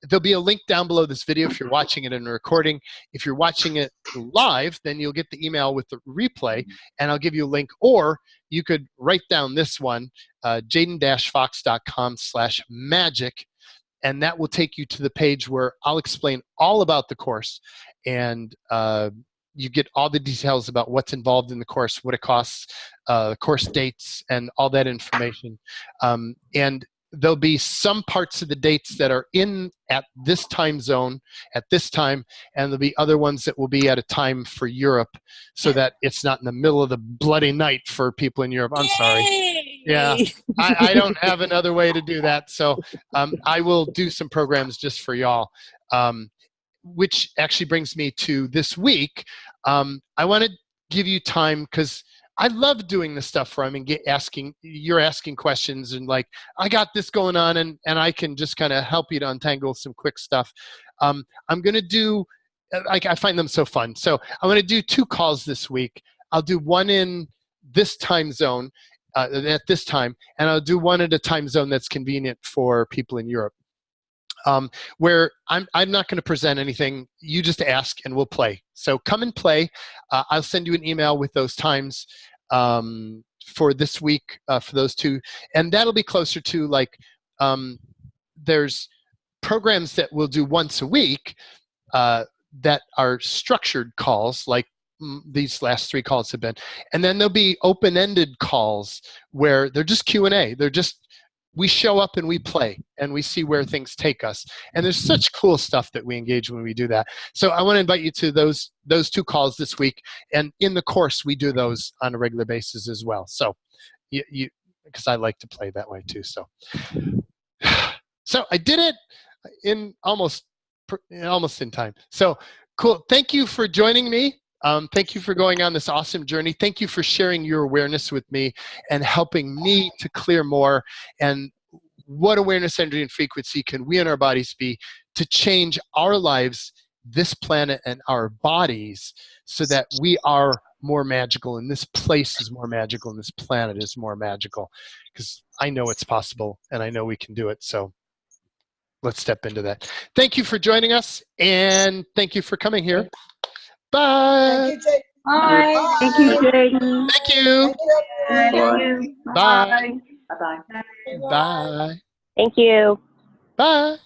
There'll be a link down below this video if you're watching it in a recording. If you're watching it live, then you'll get the email with the replay, and I'll give you a link. Or you could write down this one, jaden-fox.com/magic, and that will take you to the page where I'll explain all about the course, and you get all the details about what's involved in the course, what it costs, course dates, and all that information. And there'll be some parts of the dates that are in at this time zone at this time, and there'll be other ones that will be at a time for Europe, so that it's not in the middle of the bloody night for people in Europe. I'm sorry. Yeah, I don't have another way to do that. So I will do some programs just for y'all. Which actually brings me to this week. I want to give you time, because I love doing this stuff where you're asking questions, and like, "I got this going on," and I can just kind of help you to untangle some quick stuff. I'm going to do, I find them so fun. So I'm going to do 2 calls this week. I'll do one in this time zone at this time, and I'll do one at a time zone that's convenient for people in Europe. Where I'm not going to present anything. You just ask and we'll play. So come and play. I'll send you an email with those times for this week for those 2. And that'll be closer to, like, there's programs that we'll do once a week that are structured calls, like these last 3 calls have been. And then there'll be open-ended calls where they're just Q&A. We show up and we play and we see where things take us. And there's such cool stuff that we engage when we do that. So I want to invite you to those 2 calls this week. And in the course, we do those on a regular basis as well. So because I like to play that way too. So I did it in almost in time. So cool. Thank you for joining me. Thank you for going on this awesome journey. Thank you for sharing your awareness with me and helping me to clear more. And what awareness, energy, and frequency can we in our bodies be to change our lives, this planet, and our bodies, so that we are more magical, and this place is more magical, and this planet is more magical. Because I know it's possible, and I know we can do it. So let's step into that. Thank you for joining us, and thank you for coming here. Bye. Thank you, Jay. Bye. Thank you, Jaden. Thank you. Thank you. Bye. Bye-bye. Bye. Thank you. Bye.